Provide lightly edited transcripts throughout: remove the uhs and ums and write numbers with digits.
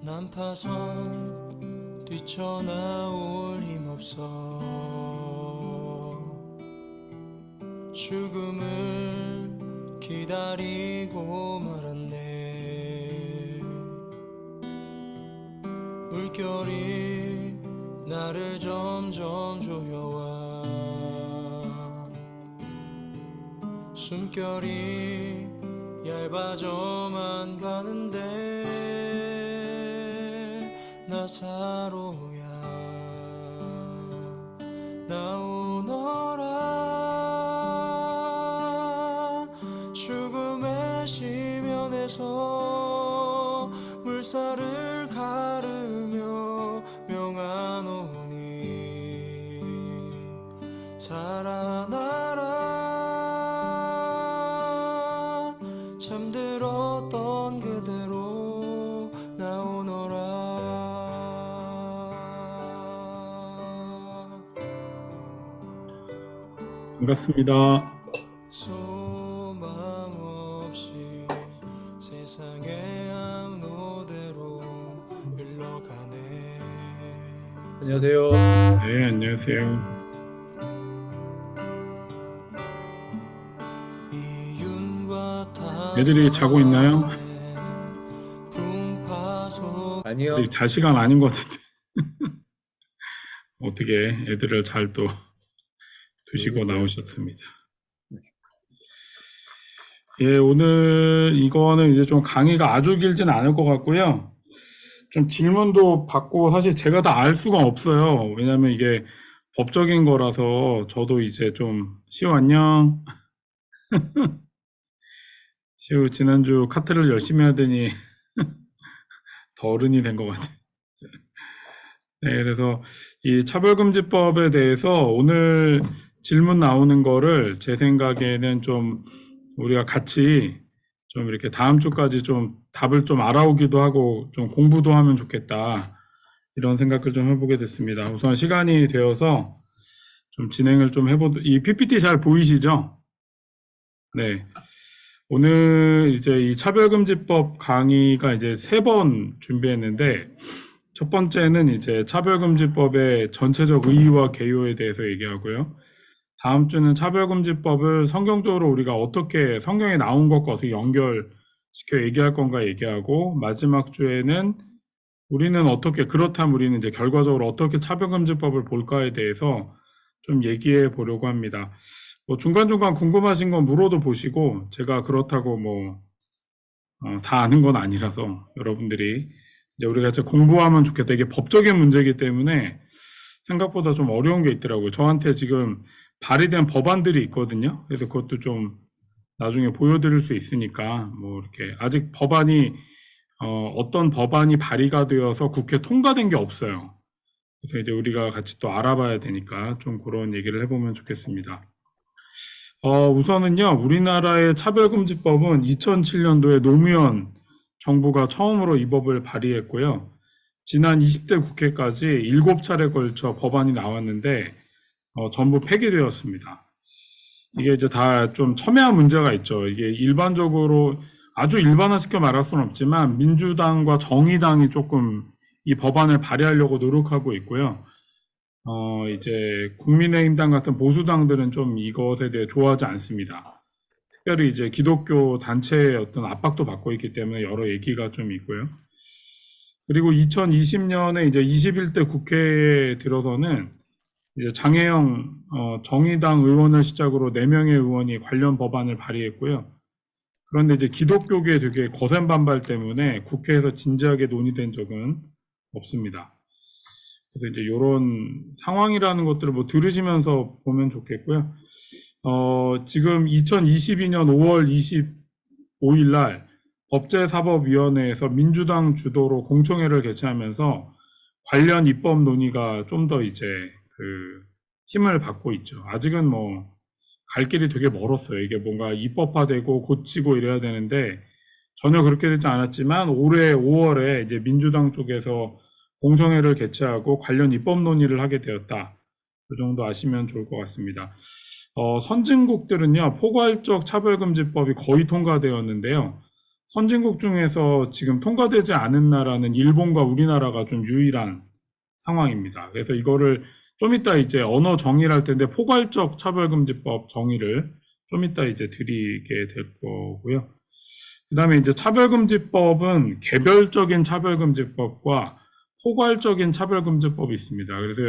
난파선 뛰쳐나올 힘없어 죽음을 기다리고 말았네. 물결이 나를 점점 조여와 숨결이 얇아져만 가는데 나사로야 나오너라. 죽음의 시면에서 물살을 가르며 명하노니 살아나라. 잠들었던 그대로 나오너라. 반갑습니다. 소망 없이 세상의 항로대로 흘러가네. 안녕하세요. 네, 안녕하세요. 애들이 자고 있나요? 아니요. 아직 잘 시간 아닌 것 같은데. 어떻게 애들을 잘 또 두시고 나오셨습니다. 예, 오늘 이거는 이제 좀 강의가 아주 길진 않을 것 같고요. 좀 질문도 받고 사실 제가 다 알 수가 없어요. 왜냐면 이게 법적인 거라서 저도 이제 좀 시우 안녕. 시우 지난주 카트를 열심히 하더니 더 어른이 된 것 같아요. 네, 그래서 이 차별금지법에 대해서 오늘 질문 나오는 거를 제 생각에는 좀 우리가 같이 좀 이렇게 다음 주까지 좀 답을 좀 알아오기도 하고 좀 공부도 하면 좋겠다. 이런 생각을 좀 해보게 됐습니다. 우선 시간이 되어서 좀 진행을 좀 이 PPT 잘 보이시죠? 네. 오늘 이제 이 차별금지법 강의가 이제 3번 준비했는데, 첫 번째는 이제 차별금지법의 전체적 의의와 개요에 대해서 얘기하고요. 다음 주는 차별금지법을 성경적으로 우리가 어떻게 성경에 나온 것과 어떻게 연결시켜 얘기할 건가 얘기하고, 마지막 주에는 우리는 어떻게, 그렇다면 우리는 이제 결과적으로 어떻게 차별금지법을 볼까에 대해서 좀 얘기해 보려고 합니다. 뭐 중간중간 궁금하신 건 물어도 보시고, 제가 그렇다고 다 아는 건 아니라서 여러분들이 이제 우리가 이제 공부하면 좋겠다. 이게 법적인 문제이기 때문에 생각보다 좀 어려운 게 있더라고요. 저한테 지금 발의된 법안들이 있거든요. 그래서 그것도 좀 나중에 보여드릴 수 있으니까 뭐 이렇게 아직 법안이 어떤 법안이 발의가 되어서 국회 통과된 게 없어요. 그래서 이제 우리가 같이 또 알아봐야 되니까 좀 그런 얘기를 해보면 좋겠습니다. 우선은요, 우리나라의 차별금지법은 2007년도에 노무현 정부가 처음으로 이 법을 발의했고요. 지난 20대 국회까지 7차례 걸쳐 법안이 나왔는데 전부 폐기되었습니다. 이게 이제 다 좀 첨예한 문제가 있죠. 이게 일반적으로 아주 일반화시켜 말할 수는 없지만 민주당과 정의당이 조금 이 법안을 발의하려고 노력하고 있고요. 이제 국민의힘당 같은 보수당들은 좀 이것에 대해 좋아하지 않습니다. 특별히 이제 기독교 단체의 어떤 압박도 받고 있기 때문에 여러 얘기가 좀 있고요. 그리고 2020년에 이제 21대 국회에 들어서는 이제 장혜영 정의당 의원을 시작으로 4명의 의원이 관련 법안을 발의했고요. 그런데 이제 기독교계의 되게 거센 반발 때문에 국회에서 진지하게 논의된 적은 없습니다. 그래서 이제 이런 상황이라는 것들을 뭐 들으시면서 보면 좋겠고요. 지금 2022년 5월 25일 날 법제사법위원회에서 민주당 주도로 공청회를 개최하면서 관련 입법 논의가 좀 더 이제 힘을 받고 있죠. 아직은 뭐 갈 길이 되게 멀었어요. 이게 뭔가 입법화되고 고치고 이래야 되는데 전혀 그렇게 되지 않았지만 올해 5월에 이제 민주당 쪽에서 공청회를 개최하고 관련 입법 논의를 하게 되었다. 그 정도 아시면 좋을 것 같습니다. 선진국들은요, 포괄적 차별금지법이 거의 통과되었는데요. 선진국 중에서 지금 통과되지 않은 나라는 일본과 우리나라가 좀 유일한 상황입니다. 그래서 이거를 좀 이따 이제 언어 정의를 할 텐데 포괄적 차별금지법 정의를 좀 이따 이제 드리게 될 거고요. 그다음에 이제 차별금지법은 개별적인 차별금지법과 포괄적인 차별금지법이 있습니다. 그래서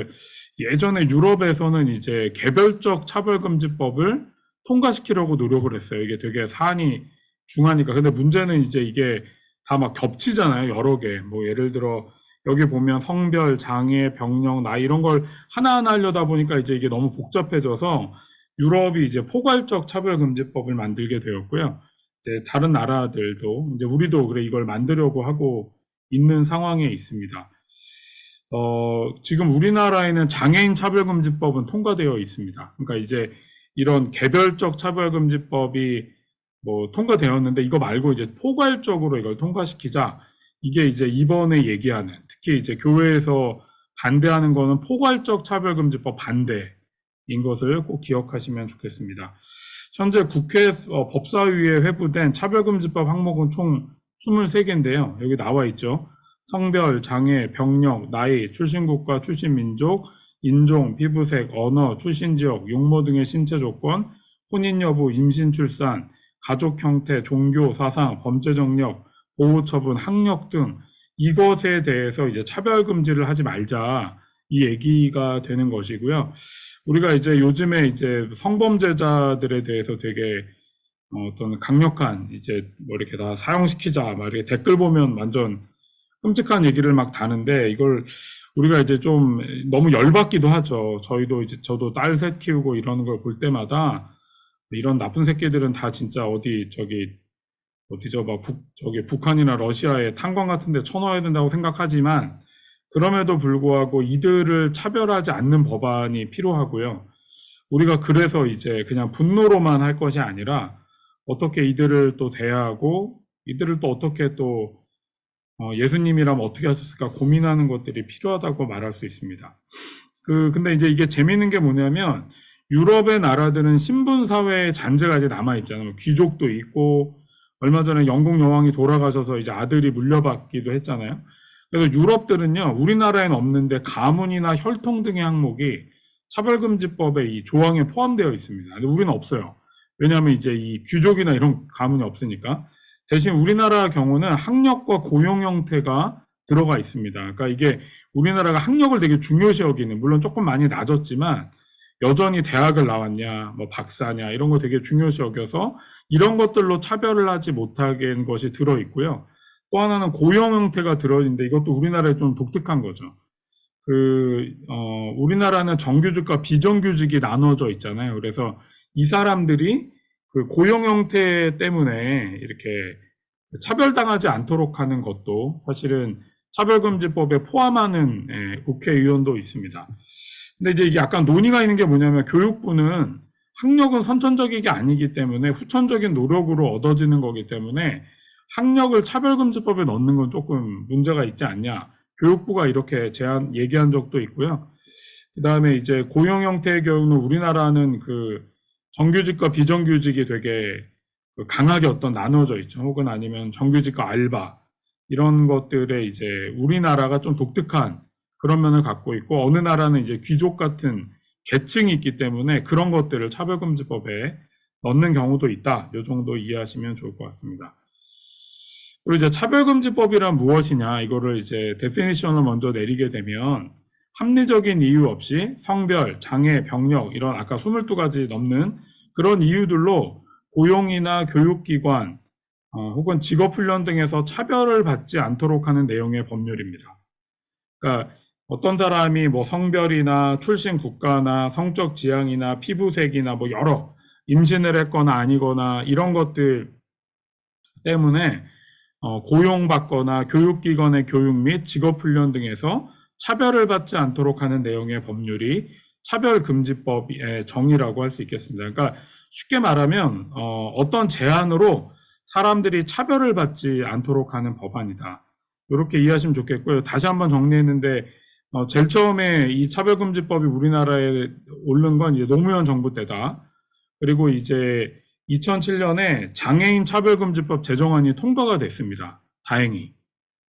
예전에 유럽에서는 이제 개별적 차별금지법을 통과시키려고 노력을 했어요. 이게 되게 사안이 중하니까. 근데 문제는 이제 이게 다 막 겹치잖아요. 여러 개. 뭐 예를 들어 여기 보면 성별, 장애, 병력, 나이 이런 걸 하나하나 하려다 보니까 이제 이게 너무 복잡해져서 유럽이 이제 포괄적 차별금지법을 만들게 되었고요. 이제 다른 나라들도 이제 우리도 그래 이걸 만들려고 하고 있는 상황에 있습니다. 지금 우리나라에는 장애인 차별금지법은 통과되어 있습니다. 그러니까 이제 이런 개별적 차별금지법이 뭐 통과되었는데 이거 말고 이제 포괄적으로 이걸 통과시키자. 이게 이제 이번에 얘기하는 특히 이제 교회에서 반대하는 거는 포괄적 차별금지법 반대인 것을 꼭 기억하시면 좋겠습니다. 현재 국회 법사위에 회부된 차별금지법 항목은 총 23개인데요. 여기 나와 있죠. 성별, 장애, 병력, 나이, 출신국가, 출신민족, 인종, 피부색, 언어, 출신지역, 용모 등의 신체 조건, 혼인 여부, 임신, 출산, 가족 형태, 종교, 사상, 범죄 정력, 보호 처분, 학력 등 이것에 대해서 이제 차별금지를 하지 말자 이 얘기가 되는 것이고요. 우리가 이제 요즘에 이제 성범죄자들에 대해서 되게 어떤 강력한 이제 뭐 이렇게 다 사형시키자 막 이렇게 댓글 보면 완전 끔찍한 얘기를 막 다는데 이걸 우리가 이제 좀 너무 열받기도 하죠. 저희도 이제 저도 딸 셋 키우고 이러는 걸 볼 때마다 이런 나쁜 새끼들은 다 진짜 어디죠 막 북한이나 러시아에 탄광 같은 데 쳐넣어야 된다고 생각하지만 그럼에도 불구하고 이들을 차별하지 않는 법안이 필요하고요. 우리가 그래서 이제 그냥 분노로만 할 것이 아니라 어떻게 이들을 또 대하고 이들을 또 어떻게 또 예수님이라면 어떻게 하셨을까 고민하는 것들이 필요하다고 말할 수 있습니다. 근데 이제 이게 재미있는 게 뭐냐면 유럽의 나라들은 신분사회의 잔재가 이제 남아있잖아요. 귀족도 있고 얼마 전에 영국 여왕이 돌아가셔서 이제 아들이 물려받기도 했잖아요. 그래서 유럽들은요, 우리나라에는 없는데 가문이나 혈통 등의 항목이 차별금지법에 이 조항에 포함되어 있습니다. 근데 우리는 없어요. 왜냐하면 이제 이 귀족이나 이런 가문이 없으니까. 대신 우리나라 경우는 학력과 고용 형태가 들어가 있습니다. 그러니까 이게 우리나라가 학력을 되게 중요시 여기는, 물론 조금 많이 낮았지만 여전히 대학을 나왔냐, 뭐 박사냐 이런 거 되게 중요시 여겨서 이런 것들로 차별을 하지 못하게 한 것이 들어 있고요. 또 하나는 고용 형태가 들어 있는데 이것도 우리나라에 좀 독특한 거죠. 우리나라는 정규직과 비정규직이 나눠져 있잖아요. 그래서 이 사람들이 그 고용 형태 때문에 이렇게 차별당하지 않도록 하는 것도 사실은 차별금지법에 포함하는 국회의원도 있습니다. 근데 이제 이게 약간 논의가 있는 게 뭐냐면 교육부는 학력은 선천적이게 아니기 때문에 후천적인 노력으로 얻어지는 거기 때문에 학력을 차별금지법에 넣는 건 조금 문제가 있지 않냐. 교육부가 이렇게 얘기한 적도 있고요. 그 다음에 이제 고용 형태의 경우는 우리나라는 그 정규직과 비정규직이 되게 강하게 어떤 나눠져 있죠. 혹은 아니면 정규직과 알바 이런 것들에 이제 우리나라가 좀 독특한 그런 면을 갖고 있고 어느 나라는 이제 귀족 같은 계층이 있기 때문에 그런 것들을 차별금지법에 넣는 경우도 있다. 이 정도 이해하시면 좋을 것 같습니다. 그리고 이제 차별금지법이란 무엇이냐 이거를 이제 데피니션을 먼저 내리게 되면 합리적인 이유 없이 성별, 장애, 병력 이런 아까 22가지 넘는 그런 이유들로 고용이나 교육기관 혹은 직업훈련 등에서 차별을 받지 않도록 하는 내용의 법률입니다. 그러니까 어떤 사람이 뭐 성별이나 출신 국가나 성적 지향이나 피부색이나 뭐 여러 임신을 했거나 아니거나 이런 것들 때문에 고용받거나 교육기관의 교육 및 직업훈련 등에서 차별을 받지 않도록 하는 내용의 법률이 차별금지법의 정의라고 할 수 있겠습니다. 그러니까 쉽게 말하면 어떤 제한으로 사람들이 차별을 받지 않도록 하는 법안이다. 이렇게 이해하시면 좋겠고요. 다시 한번 정리했는데 제일 처음에 이 차별금지법이 우리나라에 오른 건 이제 노무현 정부 때다. 그리고 이제 2007년에 장애인 차별금지법 제정안이 통과가 됐습니다. 다행히.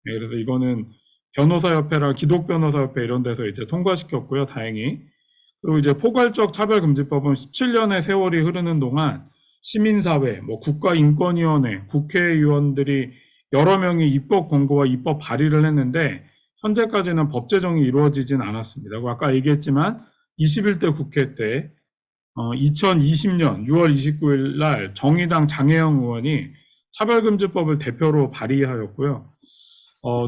네, 그래서 이거는 변호사협회랑 기독변호사협회 이런 데서 이제 통과시켰고요. 다행히. 그리고 이제 포괄적 차별금지법은 17년의 세월이 흐르는 동안 시민사회, 뭐 국가인권위원회, 국회의원들이 여러 명이 입법 권고와 입법 발의를 했는데 현재까지는 법 제정이 이루어지진 않았습니다. 아까 얘기했지만 21대 국회 때 2020년 6월 29일 날 정의당 장혜영 의원이 차별금지법을 대표로 발의하였고요.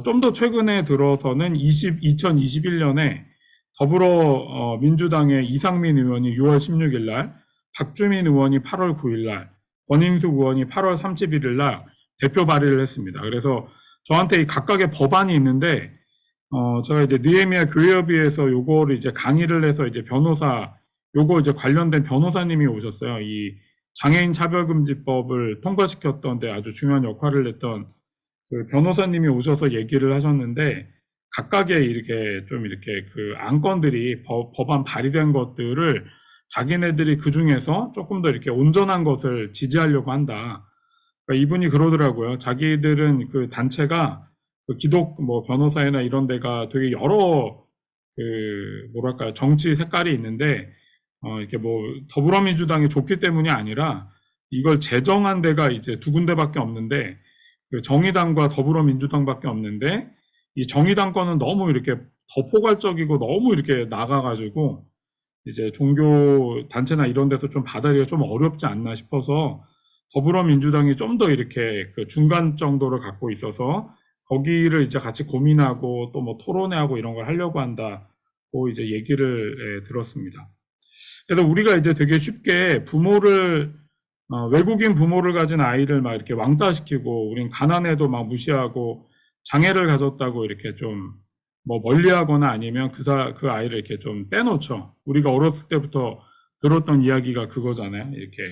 좀 더 최근에 들어서는 2021년에 더불어민주당의 이상민 의원이 6월 16일 날, 박주민 의원이 8월 9일 날, 권인숙 의원이 8월 31일 날 대표 발의를 했습니다. 그래서 저한테 이 각각의 법안이 있는데, 제가 이제 느헤미야 교회협의회에서 요거를 이제 강의를 해서 이제 요거 이제 관련된 변호사님이 오셨어요. 이 장애인 차별금지법을 통과시켰던 데 아주 중요한 역할을 했던 그 변호사님이 오셔서 얘기를 하셨는데, 각각의 이렇게 좀 이렇게 그 안건들이 법안 발의된 것들을 자기네들이 그 중에서 조금 더 이렇게 온전한 것을 지지하려고 한다. 그러니까 이분이 그러더라고요. 자기들은 그 단체가 그 기독 뭐 변호사회나 이런 데가 되게 여러 그 뭐랄까요 정치 색깔이 있는데 이렇게 뭐 더불어민주당이 좋기 때문이 아니라 이걸 제정한 데가 이제 두 군데밖에 없는데 그 정의당과 더불어민주당밖에 없는데 이 정의당 거는 너무 이렇게 더 포괄적이고 너무 이렇게 나가가지고 이제 종교 단체나 이런 데서 좀 받아들이기가 좀 어렵지 않나 싶어서 더불어민주당이 좀 더 이렇게 그 중간 정도를 갖고 있어서 거기를 이제 같이 고민하고 또 뭐 토론회하고 이런 걸 하려고 한다고 이제 얘기를 들었습니다. 그래서 우리가 이제 되게 쉽게 외국인 부모를 가진 아이를 막 이렇게 왕따시키고 우린 가난해도 막 무시하고 장애를 가졌다고 이렇게 좀 뭐 멀리하거나 아니면 그 아이를 이렇게 좀 떼놓죠. 우리가 어렸을 때부터 들었던 이야기가 그거잖아요. 이렇게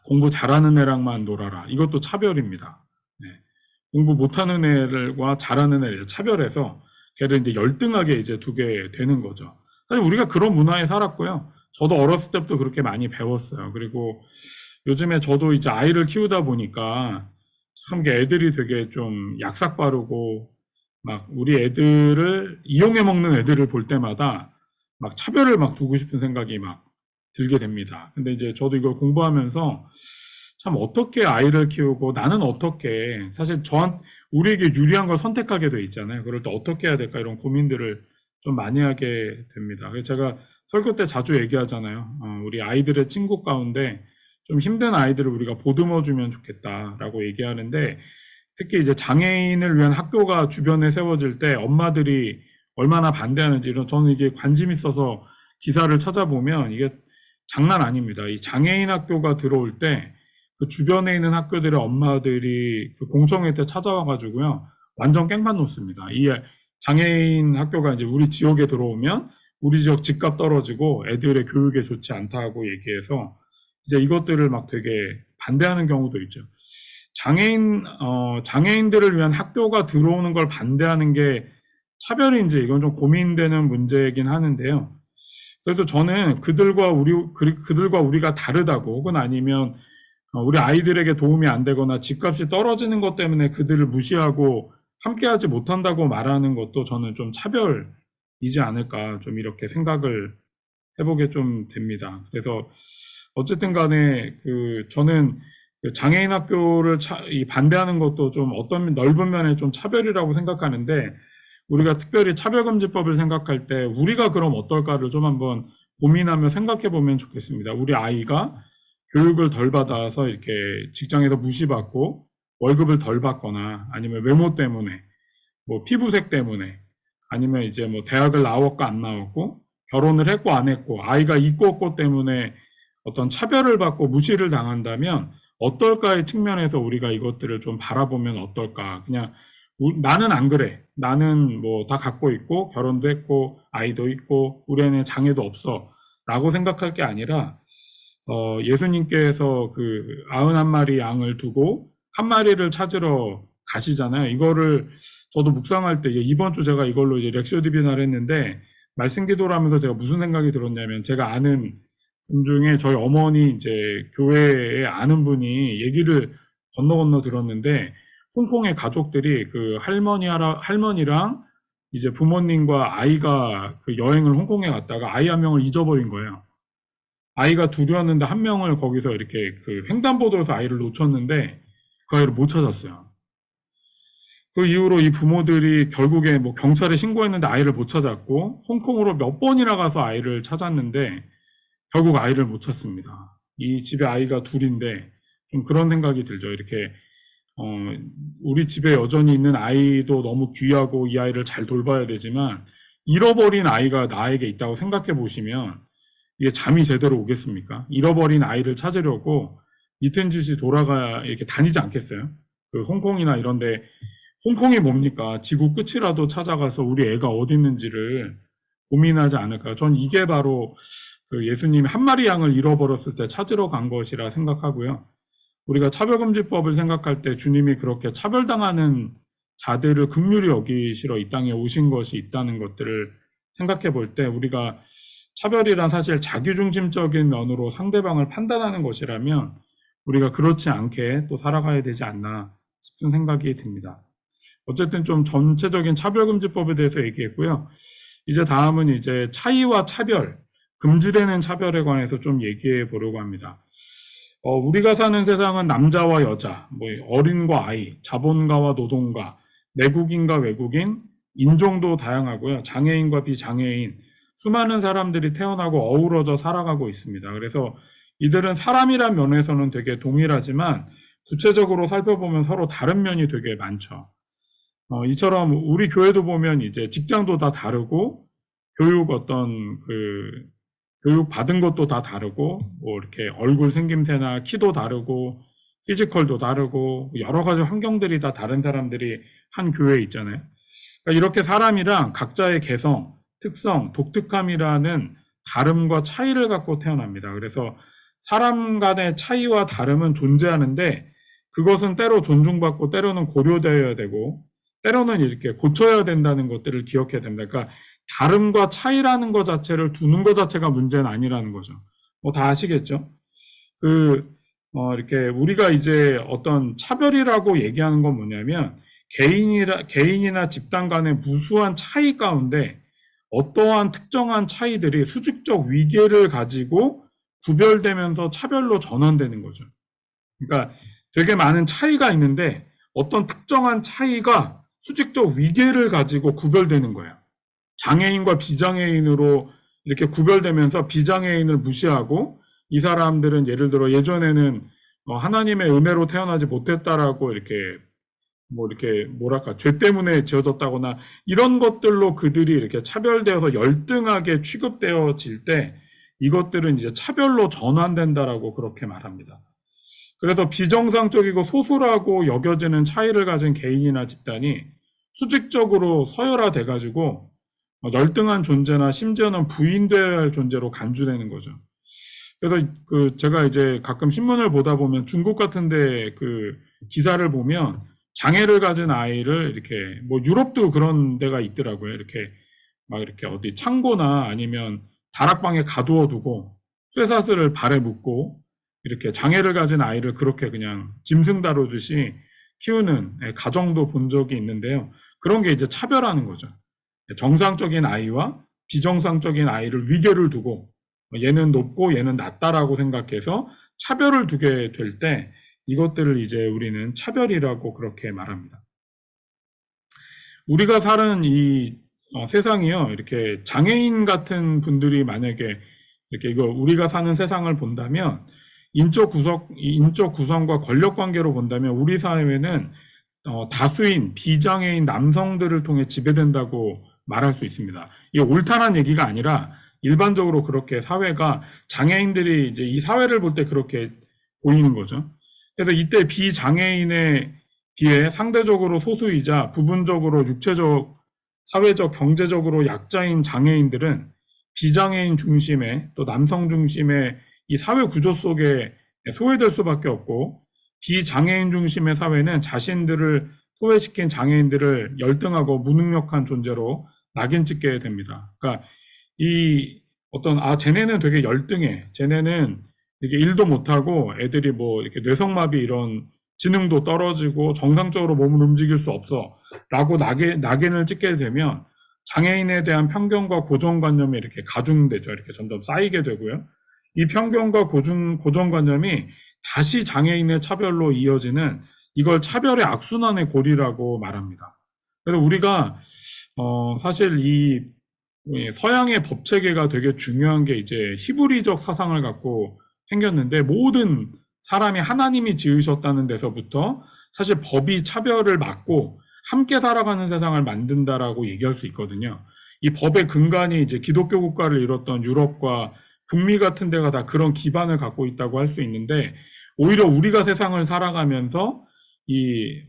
공부 잘하는 애랑만 놀아라. 이것도 차별입니다. 네. 공부 못하는 애들과 잘하는 애를 차별해서 걔를 이제 열등하게 이제 두게 되는 거죠. 사실 우리가 그런 문화에 살았고요. 저도 어렸을 때부터 그렇게 많이 배웠어요. 그리고 요즘에 저도 이제 아이를 키우다 보니까 참 애들이 되게 좀 약삭 빠르고 막 우리 애들을 이용해 먹는 애들을 볼 때마다 막 차별을 막 두고 싶은 생각이 막 들게 됩니다. 근데 이제 저도 이걸 공부하면서 참 어떻게 아이를 키우고 나는 어떻게 사실 우리에게 유리한 걸 선택하게 돼 있잖아요. 그럴 때 어떻게 해야 될까 이런 고민들을 좀 많이 하게 됩니다. 그래서 제가 설교 때 자주 얘기하잖아요. 우리 아이들의 친구 가운데 좀 힘든 아이들을 우리가 보듬어주면 좋겠다라고 얘기하는데 특히 이제 장애인을 위한 학교가 주변에 세워질 때 엄마들이 얼마나 반대하는지 저는 이게 관심 있어서 기사를 찾아보면 이게 장난 아닙니다. 이 장애인 학교가 들어올 때 그 주변에 있는 학교들의 엄마들이 그 공청회 때 찾아와가지고요. 완전 깽판 놓습니다. 이 장애인 학교가 이제 우리 지역에 들어오면 우리 지역 집값 떨어지고 애들의 교육에 좋지 않다고 얘기해서 이제 이것들을 막 되게 반대하는 경우도 있죠. 장애인들을 위한 학교가 들어오는 걸 반대하는 게 차별인지 이건 좀 고민되는 문제이긴 하는데요. 그래도 저는 그들과 우리가 다르다고 혹은 아니면 우리 아이들에게 도움이 안 되거나 집값이 떨어지는 것 때문에 그들을 무시하고 함께하지 못한다고 말하는 것도 저는 좀 차별이지 않을까 좀 이렇게 생각을 해보게 좀 됩니다. 그래서 어쨌든 간에 저는 장애인 학교를 반대하는 것도 좀 어떤 넓은 면에 좀 차별이라고 생각하는데 우리가 특별히 차별금지법을 생각할 때 우리가 그럼 어떨까를 좀 한번 고민하며 생각해 보면 좋겠습니다. 우리 아이가 교육을 덜 받아서 이렇게 직장에서 무시받고 월급을 덜 받거나 아니면 외모 때문에 뭐 피부색 때문에 아니면 이제 뭐 대학을 나왔고 안 나왔고 결혼을 했고 안 했고 아이가 있고 없고 때문에 어떤 차별을 받고 무시를 당한다면 어떨까의 측면에서 우리가 이것들을 좀 바라보면 어떨까. 그냥 나는 안 그래. 나는 뭐 다 갖고 있고 결혼도 했고 아이도 있고 우리 애는 장애도 없어 라고 생각할 게 아니라 예수님께서 91마리 양을 두고 한 마리를 찾으러 가시잖아요. 이거를 저도 묵상할 때 이번 주 제가 이걸로 이제 렉시오 디비나를 했는데 말씀 기도를 하면서 제가 무슨 생각이 들었냐면 제가 아는 분 중에 저희 어머니 이제 교회에 아는 분이 얘기를 건너 들었는데, 홍콩의 가족들이 그 할머니랑 이제 부모님과 아이가 그 여행을 홍콩에 갔다가 아이 한 명을 잊어버린 거예요. 아이가 둘이었는데 한 명을 거기서 이렇게 그 횡단보도에서 아이를 놓쳤는데 그 아이를 못 찾았어요. 그 이후로 이 부모들이 결국에 뭐 경찰에 신고했는데 아이를 못 찾았고, 홍콩으로 몇 번이나 가서 아이를 찾았는데 결국 아이를 못 찾습니다. 이 집에 아이가 둘인데 좀 그런 생각이 들죠. 이렇게 우리 집에 여전히 있는 아이도 너무 귀하고 이 아이를 잘 돌봐야 되지만, 잃어버린 아이가 나에게 있다고 생각해 보시면 이게 잠이 제대로 오겠습니까? 잃어버린 아이를 찾으려고 이튼 짓이 이렇게 다니지 않겠어요? 그 홍콩이나 이런데, 홍콩이 뭡니까? 지구 끝이라도 찾아가서 우리 애가 어디 있는지를 고민하지 않을까? 전 이게 바로 그 예수님이 한 마리 양을 잃어버렸을 때 찾으러 간 것이라 생각하고요. 우리가 차별금지법을 생각할 때 주님이 그렇게 차별당하는 자들을 긍휼히 여기시러 이 땅에 오신 것이 있다는 것들을 생각해 볼 때, 우리가 차별이란 사실 자기중심적인 면으로 상대방을 판단하는 것이라면 우리가 그렇지 않게 또 살아가야 되지 않나 싶은 생각이 듭니다. 어쨌든 좀 전체적인 차별금지법에 대해서 얘기했고요. 이제 다음은 이제 차이와 차별, 금지되는 차별에 관해서 좀 얘기해 보려고 합니다. 우리가 사는 세상은 남자와 여자, 뭐 어린과 아이, 자본가와 노동가, 내국인과 외국인, 인종도 다양하고요. 장애인과 비장애인, 수많은 사람들이 태어나고 어우러져 살아가고 있습니다. 그래서 이들은 사람이란 면에서는 되게 동일하지만 구체적으로 살펴보면 서로 다른 면이 되게 많죠. 이처럼 우리 교회도 보면 이제 직장도 다 다르고, 교육 교육 받은 것도 다 다르고, 뭐 이렇게 얼굴 생김새나 키도 다르고, 피지컬도 다르고, 여러 가지 환경들이 다 다른 사람들이 한 교회에 있잖아요. 그러니까 이렇게 사람이랑 각자의 개성, 특성, 독특함이라는 다름과 차이를 갖고 태어납니다. 그래서 사람 간의 차이와 다름은 존재하는데, 그것은 때로 존중받고 때로는 고려되어야 되고, 때로는 이렇게 고쳐야 된다는 것들을 기억해야 됩니다. 그러니까 다름과 차이라는 것 자체를 두는 것 자체가 문제는 아니라는 거죠. 뭐 다 아시겠죠? 이렇게 우리가 이제 어떤 차별이라고 얘기하는 건 뭐냐면, 개인이나 집단 간의 무수한 차이 가운데 어떠한 특정한 차이들이 수직적 위계를 가지고 구별되면서 차별로 전환되는 거죠. 그러니까 되게 많은 차이가 있는데 어떤 특정한 차이가 수직적 위계를 가지고 구별되는 거예요. 장애인과 비장애인으로 이렇게 구별되면서 비장애인을 무시하고, 이 사람들은 예를 들어 예전에는 하나님의 은혜로 태어나지 못했다라고 이렇게 뭐랄까 죄 때문에 지어졌다거나 이런 것들로 그들이 이렇게 차별되어서 열등하게 취급되어질 때, 이것들은 이제 차별로 전환된다라고 그렇게 말합니다. 그래서 비정상적이고 소수라고 여겨지는 차이를 가진 개인이나 집단이 수직적으로 서열화돼 가지고 열등한 존재나 심지어는 부인되어야 할 존재로 간주되는 거죠. 그래서 제가 이제 가끔 신문을 보다 보면 중국 같은데 그 기사를 보면 장애를 가진 아이를 이렇게, 뭐 유럽도 그런 데가 있더라고요. 이렇게 막 이렇게 어디 창고나 아니면 다락방에 가두어 두고 쇠사슬을 발에 묶고 이렇게 장애를 가진 아이를 그렇게 그냥 짐승 다루듯이 키우는 가정도 본 적이 있는데요. 그런 게 이제 차별하는 거죠. 정상적인 아이와 비정상적인 아이를 위계를 두고 얘는 높고 얘는 낮다라고 생각해서 차별을 두게 될 때, 이것들을 이제 우리는 차별이라고 그렇게 말합니다. 우리가 사는 이 세상이요, 이렇게 장애인 같은 분들이 만약에 이렇게 우리가 사는 세상을 본다면, 인적 구성과 권력 관계로 본다면 우리 사회는 다수인 비장애인 남성들을 통해 지배된다고 말할 수 있습니다. 이게 옳다는 얘기가 아니라 일반적으로 그렇게 사회가, 장애인들이 이제 이 사회를 볼 때 그렇게 보이는 거죠. 그래서 이때 비장애인에 비해 상대적으로 소수이자 부분적으로 육체적, 사회적, 경제적으로 약자인 장애인들은 비장애인 중심의, 또 남성 중심의 이 사회 구조 속에 소외될 수밖에 없고, 비장애인 중심의 사회는 자신들을 소외시킨 장애인들을 열등하고 무능력한 존재로 낙인 찍게 됩니다. 그러니까 이 쟤네는 되게 열등해. 쟤네는 이게 일도 못하고 애들이 뭐 이렇게 뇌성마비 이런 지능도 떨어지고 정상적으로 몸을 움직일 수 없어. 라고 낙인을 찍게 되면 장애인에 대한 편견과 고정관념이 이렇게 가중되죠. 이렇게 점점 쌓이게 되고요. 이 편견과 고정관념이 다시 장애인의 차별로 이어지는 이걸 차별의 악순환의 고리라고 말합니다. 그래서 우리가 사실 이 서양의 법 체계가 되게 중요한 게 이제 히브리적 사상을 갖고 생겼는데 모든 사람이 하나님이 지으셨다는 데서부터 사실 법이 차별을 막고 함께 살아가는 세상을 만든다라고 얘기할 수 있거든요. 이 법의 근간이 이제 기독교 국가를 이뤘던 유럽과 북미 같은 데가 다 그런 기반을 갖고 있다고 할 수 있는데 오히려 우리가 세상을 살아가면서 이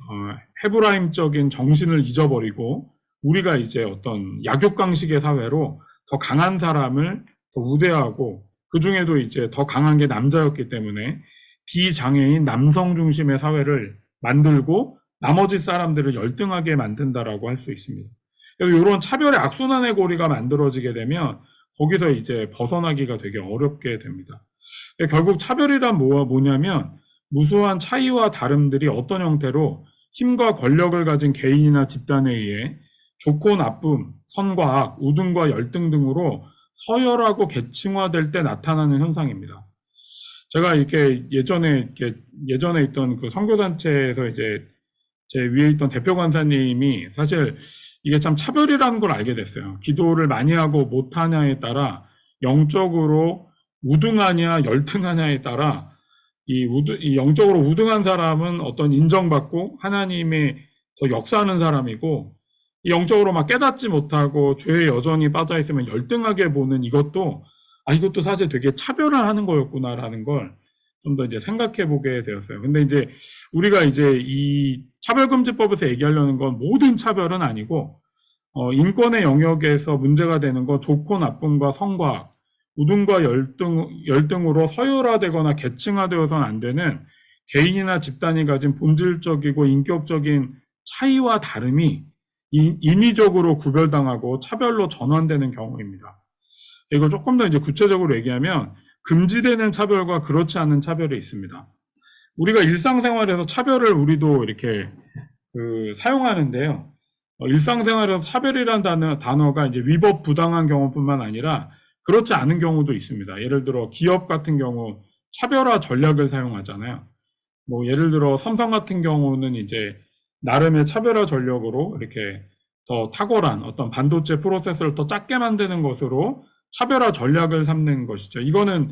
헤브라임적인 정신을 잊어버리고 우리가 이제 어떤 약육강식의 사회로 더 강한 사람을 더 우대하고 그 중에도 이제 더 강한 게 남자였기 때문에 비장애인 남성 중심의 사회를 만들고 나머지 사람들을 열등하게 만든다라고 할 수 있습니다. 이런 차별의 악순환의 고리가 만들어지게 되면 거기서 이제 벗어나기가 되게 어렵게 됩니다. 결국 차별이란 뭐냐면 무수한 차이와 다름들이 어떤 형태로 힘과 권력을 가진 개인이나 집단에 의해 좋고 나쁨, 선과 악, 우등과 열등 등으로 서열하고 계층화될 때 나타나는 현상입니다. 제가 예전에 있던 그 선교단체에서 이제 제 위에 있던 대표 관사님이 사실 이게 참 차별이라는 걸 알게 됐어요. 기도를 많이 하고 못하냐에 따라 영적으로 우등하냐 열등하냐에 따라 이 영적으로 우등한 사람은 어떤 인정받고 하나님의 더 역사하는 사람이고 영적으로 막 깨닫지 못하고 죄에 여전히 빠져 있으면 열등하게 보는 이것도 사실 되게 차별을 하는 거였구나라는 걸 좀 더 이제 생각해 보게 되었어요. 근데 이제 우리가 이제 이 차별금지법에서 얘기하려는 건 모든 차별은 아니고 인권의 영역에서 문제가 되는 건 좋고 나쁨과 성과 우등과 열등으로 서열화되거나 계층화되어서는 안 되는 개인이나 집단이 가진 본질적이고 인격적인 차이와 다름이 인위적으로 구별당하고 차별로 전환되는 경우입니다. 이걸 조금 더 이제 구체적으로 얘기하면 금지되는 차별과 그렇지 않은 차별이 있습니다. 우리가 일상생활에서 차별을 우리도 이렇게 사용하는데요. 일상생활에서 차별이라는 단어가 이제 위법 부당한 경우뿐만 아니라 그렇지 않은 경우도 있습니다. 예를 들어 기업 같은 경우 차별화 전략을 사용하잖아요. 뭐 예를 들어 삼성 같은 경우는 이제 나름의 차별화 전략으로 이렇게 더 탁월한 어떤 반도체 프로세서를 더 작게 만드는 것으로 차별화 전략을 삼는 것이죠. 이거는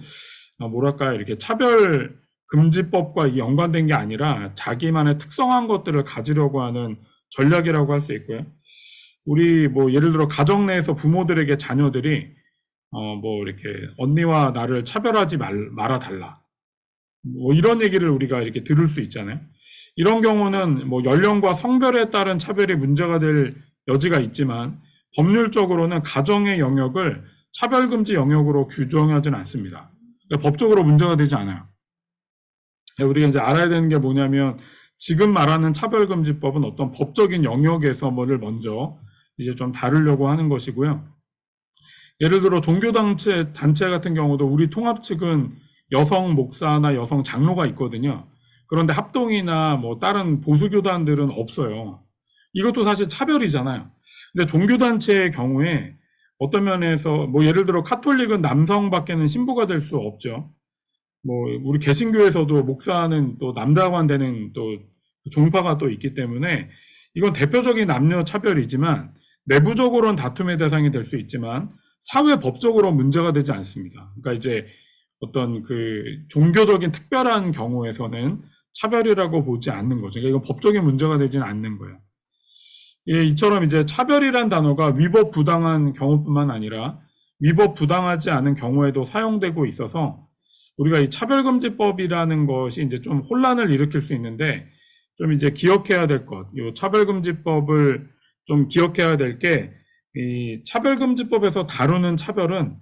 이렇게 차별 금지법과 연관된 게 아니라 자기만의 특성한 것들을 가지려고 하는 전략이라고 할 수 있고요. 우리 뭐 예를 들어 가정 내에서 부모들에게 자녀들이 이렇게 언니와 나를 차별하지 말아달라. 뭐 이런 얘기를 우리가 이렇게 들을 수 있잖아요. 이런 경우는 뭐 연령과 성별에 따른 차별이 문제가 될 여지가 있지만 법률적으로는 가정의 영역을 차별금지 영역으로 규정하지는 않습니다. 그러니까 법적으로 문제가 되지 않아요. 우리가 이제 알아야 되는 게 뭐냐면 지금 말하는 차별금지법은 어떤 법적인 영역에서 뭐를 먼저 이제 좀 다루려고 하는 것이고요. 예를 들어 종교단체 같은 경우도 우리 통합 측은 여성 목사나 여성 장로가 있거든요. 그런데 합동이나 뭐 다른 보수교단들은 없어요. 이것도 사실 차별이잖아요. 근데 종교단체의 경우에 어떤 면에서 뭐 예를 들어 카톨릭은 남성밖에는 신부가 될 수 없죠. 뭐 우리 개신교에서도 목사는 또 남자만 되는 또 종파가 또 있기 때문에 이건 대표적인 남녀 차별이지만 내부적으로는 다툼의 대상이 될 수 있지만 사회 법적으로 문제가 되지 않습니다. 그러니까 이제 어떤 그 종교적인 특별한 경우에서는 차별이라고 보지 않는 거죠. 그러니까 이건 법적인 문제가 되지는 않는 거예요. 예, 이처럼 이제 차별이란 단어가 위법 부당한 경우뿐만 아니라 위법 부당하지 않은 경우에도 사용되고 있어서 우리가 이 차별금지법이라는 것이 이제 좀 혼란을 일으킬 수 있는데 좀 이제 기억해야 될 것, 이 차별금지법을 좀 기억해야 될 게 이 차별금지법에서 다루는 차별은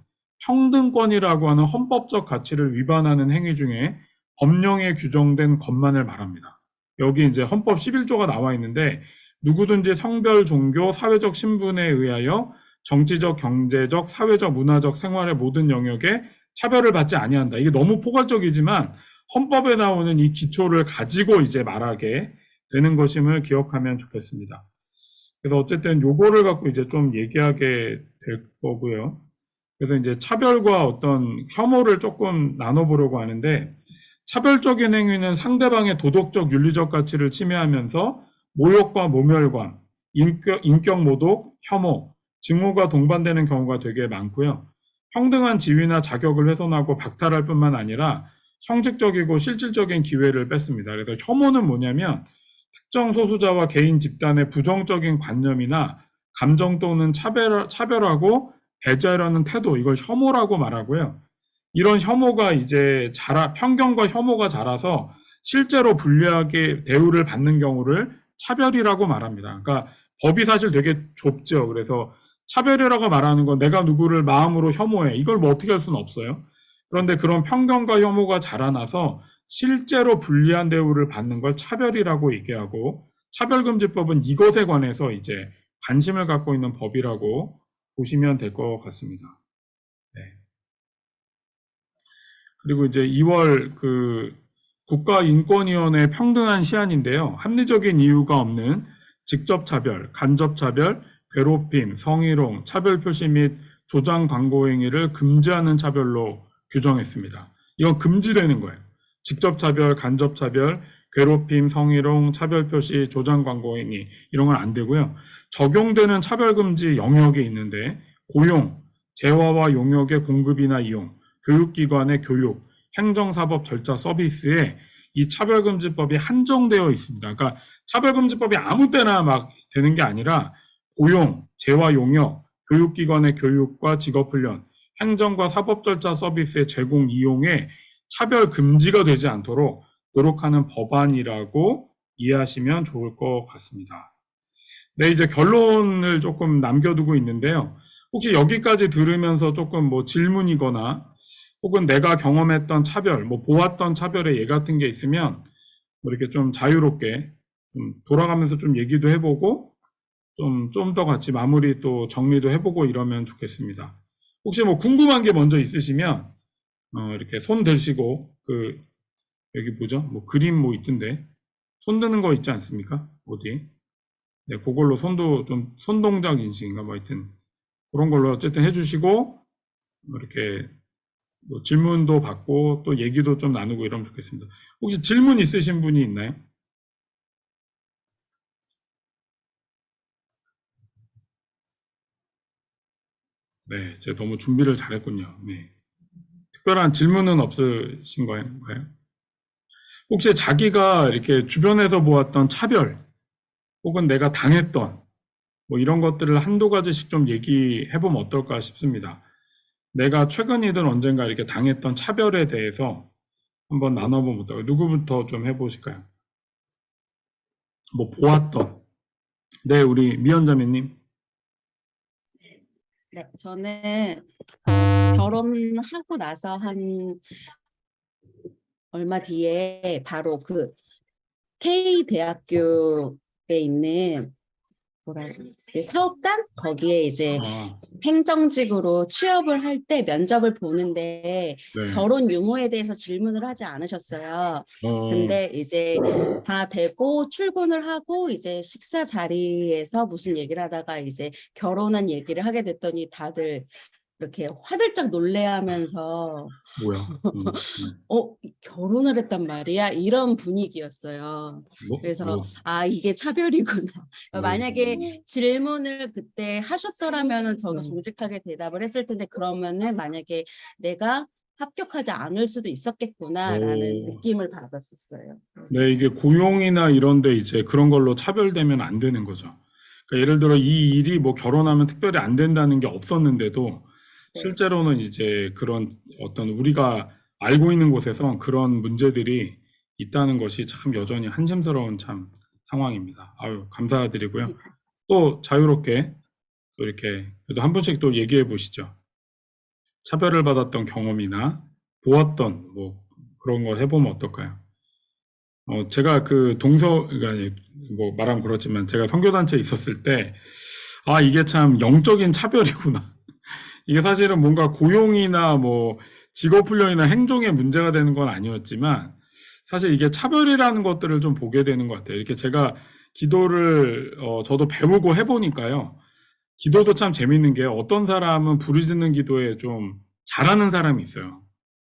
평등권이라고 하는 헌법적 가치를 위반하는 행위 중에 법령에 규정된 것만을 말합니다. 여기 이제 헌법 11조가 나와 있는데 누구든지 성별, 종교, 사회적 신분에 의하여 정치적, 경제적, 사회적, 문화적 생활의 모든 영역에 차별을 받지 아니한다. 이게 너무 포괄적이지만 헌법에 나오는 이 기초를 가지고 이제 말하게 되는 것임을 기억하면 좋겠습니다. 그래서 어쨌든 요거를 갖고 이제 좀 얘기하게 될 거고요. 그래서 이제 차별과 어떤 혐오를 조금 나눠보려고 하는데, 차별적인 행위는 상대방의 도덕적, 윤리적 가치를 침해하면서 모욕과 모멸감, 인격 모독, 혐오, 증오가 동반되는 경우가 되게 많고요. 평등한 지위나 자격을 훼손하고 박탈할 뿐만 아니라 형식적이고 실질적인 기회를 뺏습니다. 그래서 혐오는 뭐냐면 특정 소수자와 개인 집단의 부정적인 관념이나 감정 또는 차별하고 배제하려는 태도, 이걸 혐오라고 말하고요. 이런 혐오가 이제 편견과 혐오가 자라서 실제로 불리하게 대우를 받는 경우를 차별이라고 말합니다. 그러니까 법이 사실 되게 좁죠. 그래서 차별이라고 말하는 건 내가 누구를 마음으로 혐오해. 이걸 뭐 어떻게 할 수는 없어요. 그런데 그런 편견과 혐오가 자라나서 실제로 불리한 대우를 받는 걸 차별이라고 얘기하고, 차별금지법은 이것에 관해서 이제 관심을 갖고 있는 법이라고 보시면 될 것 같습니다. 네. 그리고 이제 2월 그 국가인권위원회 평등한 시한인데요. 합리적인 이유가 없는 직접 차별, 간접 차별, 괴롭힘, 성희롱, 차별 표시 및 조장 광고 행위를 금지하는 차별로 규정했습니다. 이건 금지되는 거예요. 직접 차별, 간접 차별, 괴롭힘, 성희롱, 차별 표시, 조장 광고 행위, 이런 건 안 되고요. 적용되는 차별 금지 영역이 있는데, 고용, 재화와 용역의 공급이나 이용, 교육기관의 교육, 행정사법 절차 서비스에 이 차별금지법이 한정되어 있습니다. 그러니까 차별금지법이 아무 때나 막 되는 게 아니라 고용, 재화 용역, 교육기관의 교육과 직업훈련, 행정과 사법절차 서비스의 제공 이용에 차별금지가 되지 않도록 노력하는 법안이라고 이해하시면 좋을 것 같습니다. 네, 이제 결론을 조금 남겨두고 있는데요. 혹시 여기까지 들으면서 조금 뭐 질문이거나 혹은 내가 경험했던 차별, 뭐 보았던 차별의 예 같은 게 있으면 뭐 이렇게 좀 자유롭게 좀 돌아가면서 좀 얘기도 해보고 좀 더 같이 마무리 또 정리도 해보고 이러면 좋겠습니다. 혹시 뭐 궁금한 게 먼저 있으시면 이렇게 손 드시고 여기 뭐죠? 뭐 그림 뭐 있던데 손 드는 거 있지 않습니까? 어디? 네, 그걸로 손도 좀 손동작 인식인가 뭐 하여튼 그런 걸로 어쨌든 해주시고 이렇게 뭐 질문도 받고 또 얘기도 좀 나누고 이러면 좋겠습니다. 혹시 질문 있으신 분이 있나요? 네, 제가 너무 준비를 잘했군요. 네. 특별한 질문은 없으신 건가요? 혹시 자기가 이렇게 주변에서 보았던 차별 혹은 내가 당했던 뭐 이런 것들을 한두 가지씩 좀 얘기해 보면 어떨까 싶습니다. 내가 최근이든 언젠가 이렇게 당했던 차별에 대해서 한번 나눠보면 어떨까요? 누구부터 좀 해보실까요? 뭐 보았던. 네, 우리 미연자매님. 네, 저는 결혼하고 나서 한 얼마 뒤에 바로 그 K 대학교에 있는 그 사업단 거기에 이제 아, 행정직으로 취업을 할 때 면접을 보는데 네. 결혼 유무에 대해서 질문을 하지 않으셨어요. 근데 이제 다 되고 출근을 하고 이제 식사 자리에서 무슨 얘기를 하다가 이제 결혼한 얘기를 하게 됐더니 다들 이렇게 화들짝 놀래하면서 뭐야? 결혼을 했단 말이야? 이런 분위기였어요. 그래서 이게 차별이구나. 만약에 질문을 그때 하셨더라면 저도 정직하게 대답을 했을 텐데 그러면은 만약에 내가 합격하지 않을 수도 있었겠구나라는 느낌을 받았었어요. 네, 이게 고용이나 이런데 이제 그런 걸로 차별되면 안 되는 거죠. 그러니까 예를 들어 이 일이 뭐 결혼하면 특별히 안 된다는 게 없었는데도 네. 실제로는 이제 그런 어떤 우리가 알고 있는 곳에서 그런 문제들이 있다는 것이 참 여전히 한심스러운 참 상황입니다. 아유, 감사드리고요. 또 자유롭게 또 이렇게 그래도 한 분씩 또 얘기해 보시죠. 차별을 받았던 경험이나 보았던 뭐 그런 걸 해보면 어떨까요? 제가 그 그러니까 뭐 말하면 그렇지만 제가 선교단체에 있었을 때 아, 이게 참 영적인 차별이구나. 이게 사실은 뭔가 고용이나 뭐 직업훈련이나 행정에 문제가 되는 건 아니었지만 사실 이게 차별이라는 것들을 좀 보게 되는 것 같아요. 이렇게 제가 기도를 저도 배우고 해보니까요. 기도도 참 재밌는 게 어떤 사람은 부르짖는 기도에 좀 잘하는 사람이 있어요.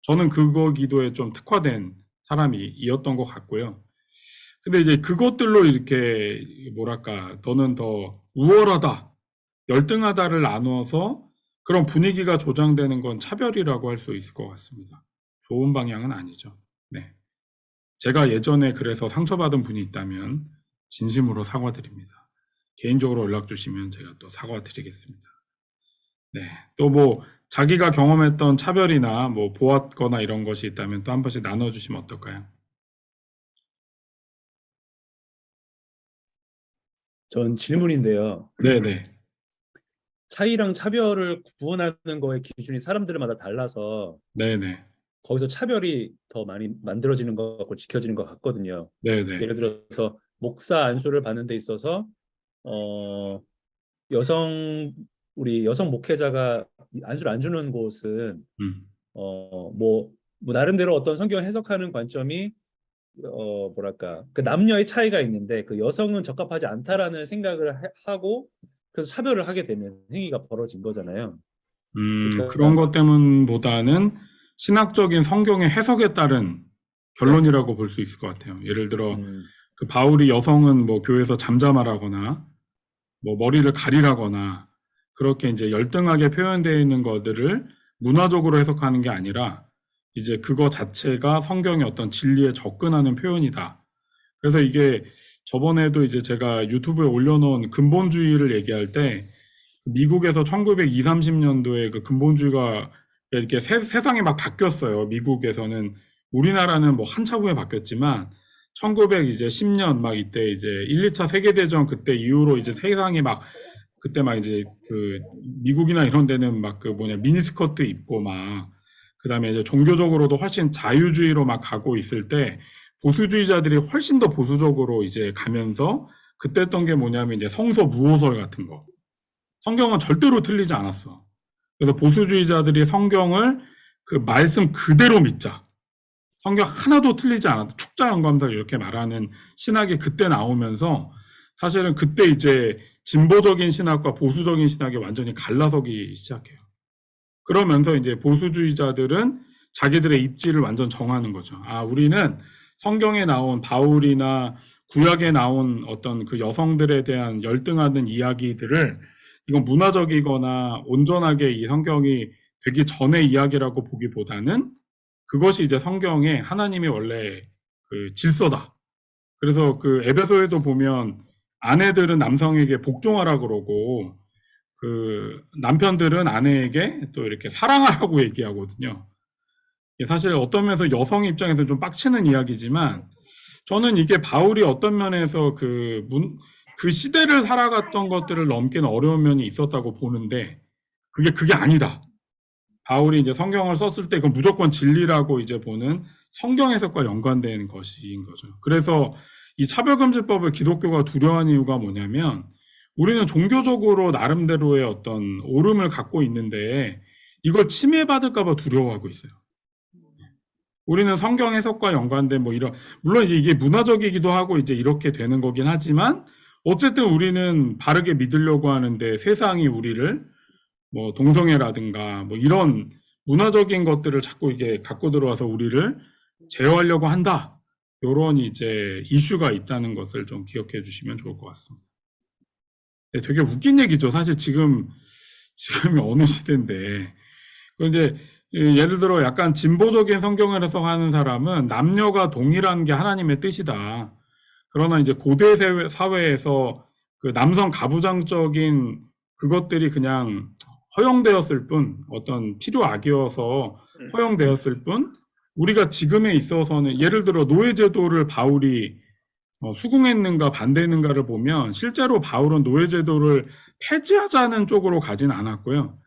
저는 그거 기도에 좀 특화된 사람이었던 것 같고요. 근데 이제 그것들로 이렇게 뭐랄까 더는 더 우월하다, 열등하다를 나누어서 그런 분위기가 조장되는 건 차별이라고 할 수 있을 것 같습니다. 좋은 방향은 아니죠. 네. 제가 예전에 그래서 상처받은 분이 있다면 진심으로 사과드립니다. 개인적으로 연락 주시면 제가 또 사과드리겠습니다. 네. 또 뭐 자기가 경험했던 차별이나 뭐 보았거나 이런 것이 있다면 또 한 번씩 나눠주시면 어떨까요? 전 질문인데요. 네네. 차이랑 차별을 구분하는 거의 기준이 사람들마다 달라서 네네. 거기서 차별이 더 많이 만들어지는 것 같고 지켜지는 것 같거든요. 네네. 예를 들어서 목사 안수를 받는 데 있어서 어, 여성 우리 여성 목회자가 안수를 안 주는 곳은 음. 뭐 나름대로 어떤 성경 해석하는 관점이 뭐랄까 그 남녀의 차이가 있는데 그 여성은 적합하지 않다라는 생각을 하고 그래서 차별을 하게 되는 행위가 벌어진 거잖아요. 그런 그러니까 것 때문보다는 신학적인 성경의 해석에 따른 결론이라고 볼 수 있을 것 같아요. 예를 들어, 그 바울이 여성은 뭐 교회에서 잠잠하라거나, 뭐 머리를 가리라거나, 그렇게 이제 열등하게 표현되어 있는 것들을 문화적으로 해석하는 게 아니라, 이제 그거 자체가 성경의 어떤 진리에 접근하는 표현이다. 그래서 이게 저번에도 이제 제가 유튜브에 올려놓은 근본주의를 얘기할 때, 미국에서 1920, 30년도에 그 근본주의가 이렇게 세상이 막 바뀌었어요. 미국에서는 우리나라는 뭐 한참 후에 바뀌었지만 1910년 막 이때 이제 1, 2차 세계대전 그때 이후로 이제 세상이 막 그때 막 이제 그 미국이나 이런 데는 막 그 뭐냐 미니스커트 입고 막 그다음에 이제 종교적으로도 훨씬 자유주의로 막 가고 있을 때 보수주의자들이 훨씬 더 보수적으로 이제 가면서 그때 했던 게 뭐냐면 이제 성서 무호설 같은 거. 성경은 절대로 틀리지 않았어. 그래서 보수주의자들이 성경을 그 말씀 그대로 믿자. 성경 하나도 틀리지 않았다. 축자영감설 이렇게 말하는 신학이 그때 나오면서 사실은 그때 이제 진보적인 신학과 보수적인 신학이 완전히 갈라서기 시작해요. 그러면서 이제 보수주의자들은 자기들의 입지를 완전 정하는 거죠. 아, 우리는 성경에 나온 바울이나 구약에 나온 어떤 그 여성들에 대한 열등하는 이야기들을 이건 문화적이거나 온전하게 이 성경이 되기 전의 이야기라고 보기보다는 그것이 이제 성경의 하나님의 원래 그 질서다. 그래서 그 에베소에도 보면 아내들은 남성에게 복종하라 그러고 그 남편들은 아내에게 또 이렇게 사랑하라고 얘기하거든요. 사실 어떤 면에서 여성 입장에서 좀 빡치는 이야기지만 저는 이게 바울이 어떤 면에서 그 시대를 살아갔던 것들을 넘기는 어려운 면이 있었다고 보는데 그게 아니다. 바울이 이제 성경을 썼을 때 그건 무조건 진리라고 이제 보는 성경 해석과 연관된 것인 거죠. 그래서 이 차별금지법을 기독교가 두려워하는 이유가 뭐냐면 우리는 종교적으로 나름대로의 어떤 오름을 갖고 있는데 이걸 침해받을까 봐 두려워하고 있어요. 우리는 성경 해석과 연관된 뭐 이런 물론 이게 문화적이기도 하고 이제 이렇게 되는 거긴 하지만 어쨌든 우리는 바르게 믿으려고 하는데 세상이 우리를 뭐 동성애라든가 뭐 이런 문화적인 것들을 자꾸 이게 갖고 들어와서 우리를 제어하려고 한다. 이런 이제 이슈가 있다는 것을 좀 기억해 주시면 좋을 것 같습니다. 되게 웃긴 얘기죠. 사실 지금이 어느 시대인데. 그런데 예를 들어 약간 진보적인 성경을 해석하는 사람은 남녀가 동일한 게 하나님의 뜻이다. 그러나 이제 고대 사회에서 그 남성 가부장적인 그것들이 그냥 허용되었을 뿐, 어떤 필요악이어서 허용되었을 뿐, 우리가 지금에 있어서는 예를 들어 노예제도를 바울이 수긍했는가 반대했는가를 보면 실제로 바울은 노예제도를 폐지하자는 쪽으로 가진 않았고요.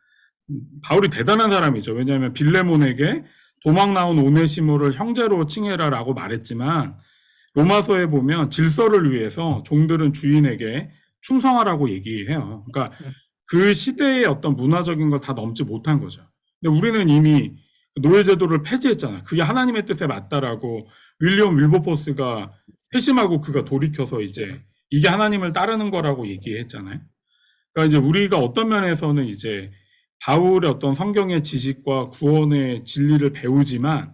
바울이 대단한 사람이죠. 왜냐하면 빌레몬에게 도망 나온 오네시모를 형제로 칭해라라고 말했지만 로마서에 보면 질서를 위해서 종들은 주인에게 충성하라고 얘기해요. 그러니까 그 시대의 어떤 문화적인 걸 다 넘지 못한 거죠. 근데 우리는 이미 노예제도를 폐지했잖아요. 그게 하나님의 뜻에 맞다라고 윌리엄 윌버포스가 회심하고 그가 돌이켜서 이제 이게 하나님을 따르는 거라고 얘기했잖아요. 그러니까 이제 우리가 어떤 면에서는 이제 바울의 어떤 성경의 지식과 구원의 진리를 배우지만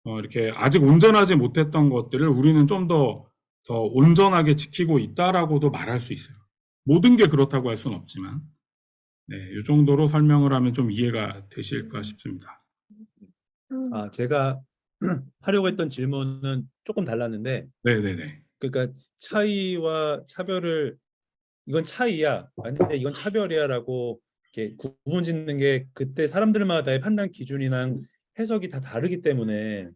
이렇게 아직 온전하지 못했던 것들을 우리는 좀 더 온전하게 지키고 있다라고도 말할 수 있어요. 모든 게 그렇다고 할 수는 없지만, 네, 이 정도로 설명을 하면 좀 이해가 되실까 싶습니다. 제가 하려고 했던 질문은 조금 달랐는데, 네네네. 그러니까 차이와 차별을 이건 차이야, 아닌데 이건 차별이야라고 이렇게 구분 짓는 게 그때 사람들마다의 판단 기준이나 해석이 다 다르기 때문에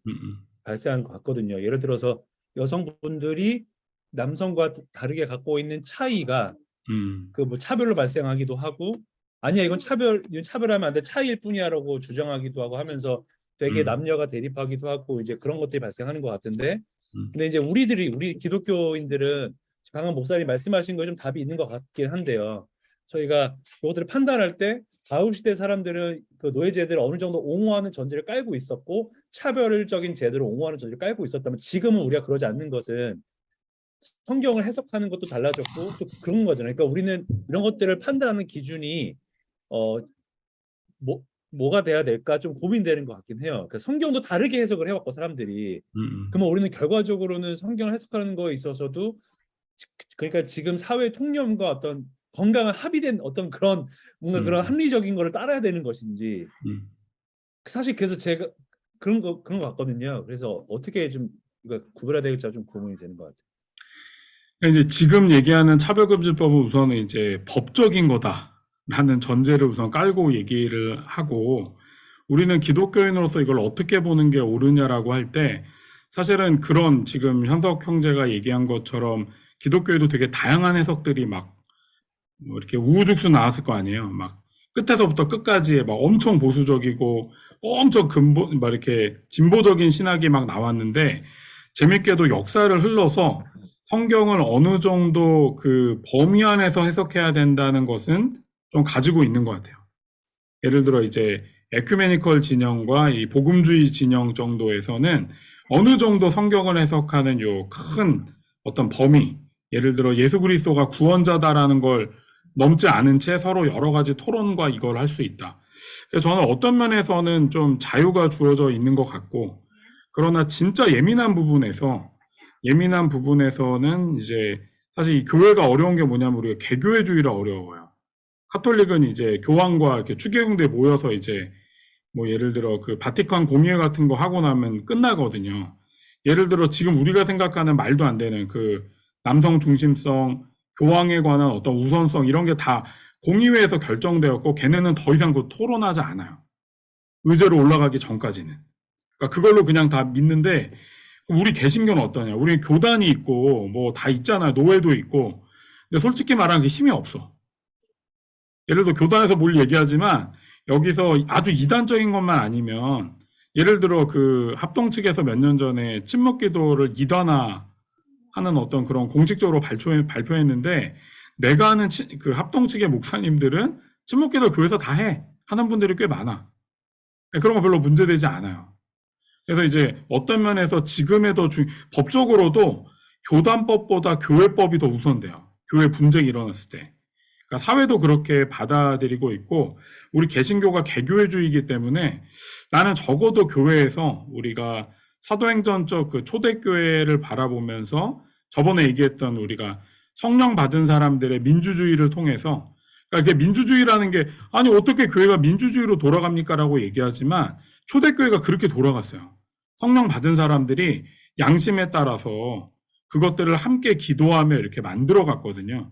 발생한 것 같거든요. 예를 들어서 여성분들이 남성과 다르게 갖고 있는 차이가 그 뭐 차별로 발생하기도 하고, 아니야 이건 차별하면 안 돼, 차이일 뿐이야라고 주장하기도 하고 하면서 되게 남녀가 대립하기도 하고 이제 그런 것들이 발생하는 것 같은데, 근데 이제 우리 기독교인들은 방금 목사님 말씀하신 거에 좀 답이 있는 것 같긴 한데요. 저희가 이것들을 판단할 때 바울 시대 사람들은 그 노예 제도를 어느 정도 옹호하는 전제를 깔고 있었고 차별적인 제도를 옹호하는 전제를 깔고 있었다면, 지금은 우리가 그러지 않는 것은 성경을 해석하는 것도 달라졌고 또 그런 거잖아요. 그러니까 우리는 이런 것들을 판단하는 기준이 뭐가 돼야 될까 좀 고민되는 것 같긴 해요. 그러니까 성경도 다르게 해석을 해왔고 사람들이, 그러면 우리는 결과적으로는 성경을 해석하는 거에 있어서도, 그러니까 지금 사회 통념과 어떤 건강한 합의된 어떤 그런 뭔가 그런 합리적인 거를 따라야 되는 것인지, 사실 그래서 제가 그런 거 같거든요. 그래서 어떻게 좀 이거 구별해야 될지 좀 고민이 되는 것 같아요. 이제 지금 얘기하는 차별금지법은 우선은 이제 법적인 거다라는 전제를 우선 깔고 얘기를 하고, 우리는 기독교인으로서 이걸 어떻게 보는 게 옳으냐라고 할 때, 사실은 그런 지금 현석 형제가 얘기한 것처럼 기독교에도 되게 다양한 해석들이 막 뭐 이렇게 우후죽순 나왔을 거 아니에요. 막 끝에서부터 끝까지 막 엄청 보수적이고 엄청 막 이렇게 진보적인 신학이 막 나왔는데, 재밌게도 역사를 흘러서 성경을 어느 정도 그 범위 안에서 해석해야 된다는 것은 좀 가지고 있는 것 같아요. 예를 들어 이제 에큐메니컬 진영과 이 복음주의 진영 정도에서는 어느 정도 성경을 해석하는 요 큰 어떤 범위, 예를 들어 예수 그리스도가 구원자다라는 걸 넘지 않은 채 서로 여러 가지 토론과 이걸 할 수 있다. 그래서 저는 어떤 면에서는 좀 자유가 주어져 있는 것 같고, 그러나 진짜 예민한 부분에서는 이제 사실 이 교회가 어려운 게 뭐냐면 우리가 개교회주의라 어려워요. 카톨릭은 이제 교황과 이렇게 추기경들 모여서 이제 뭐 예를 들어 그 바티칸 공의회 같은 거 하고 나면 끝나거든요. 예를 들어 지금 우리가 생각하는 말도 안 되는 그 남성 중심성, 교황에 관한 어떤 우선성 이런 게 다 공의회에서 결정되었고, 걔네는 더 이상 그 토론하지 않아요. 의제로 올라가기 전까지는. 그러니까 그걸로 그냥 다 믿는데, 우리 개신교는 어떠냐? 우리 교단이 있고 뭐 다 있잖아요. 노예도 있고. 근데 솔직히 말하면 그 힘이 없어. 예를 들어 교단에서 뭘 얘기하지만 여기서 아주 이단적인 것만 아니면, 예를 들어 그 합동 측에서 몇 년 전에 침묵 기도를 이단화 하는 어떤 그런 공식적으로 발표했는데, 내가 아는 그 합동 측의 목사님들은 침묵 기도 교회에서 다 하는 분들이 꽤 많아. 그런 거 별로 문제되지 않아요. 그래서 이제 어떤 면에서 지금의 법적으로도 교단법보다 교회법이 더 우선돼요. 교회 분쟁이 일어났을 때. 그러니까 사회도 그렇게 받아들이고 있고, 우리 개신교가 개교회주의이기 때문에 나는 적어도 교회에서 우리가 사도행전적 그 초대교회를 바라보면서 저번에 얘기했던 우리가 성령 받은 사람들의 민주주의를 통해서, 그러니까 이게 민주주의라는 게 아니 어떻게 교회가 민주주의로 돌아갑니까? 라고 얘기하지만 초대교회가 그렇게 돌아갔어요. 성령 받은 사람들이 양심에 따라서 그것들을 함께 기도하며 이렇게 만들어 갔거든요.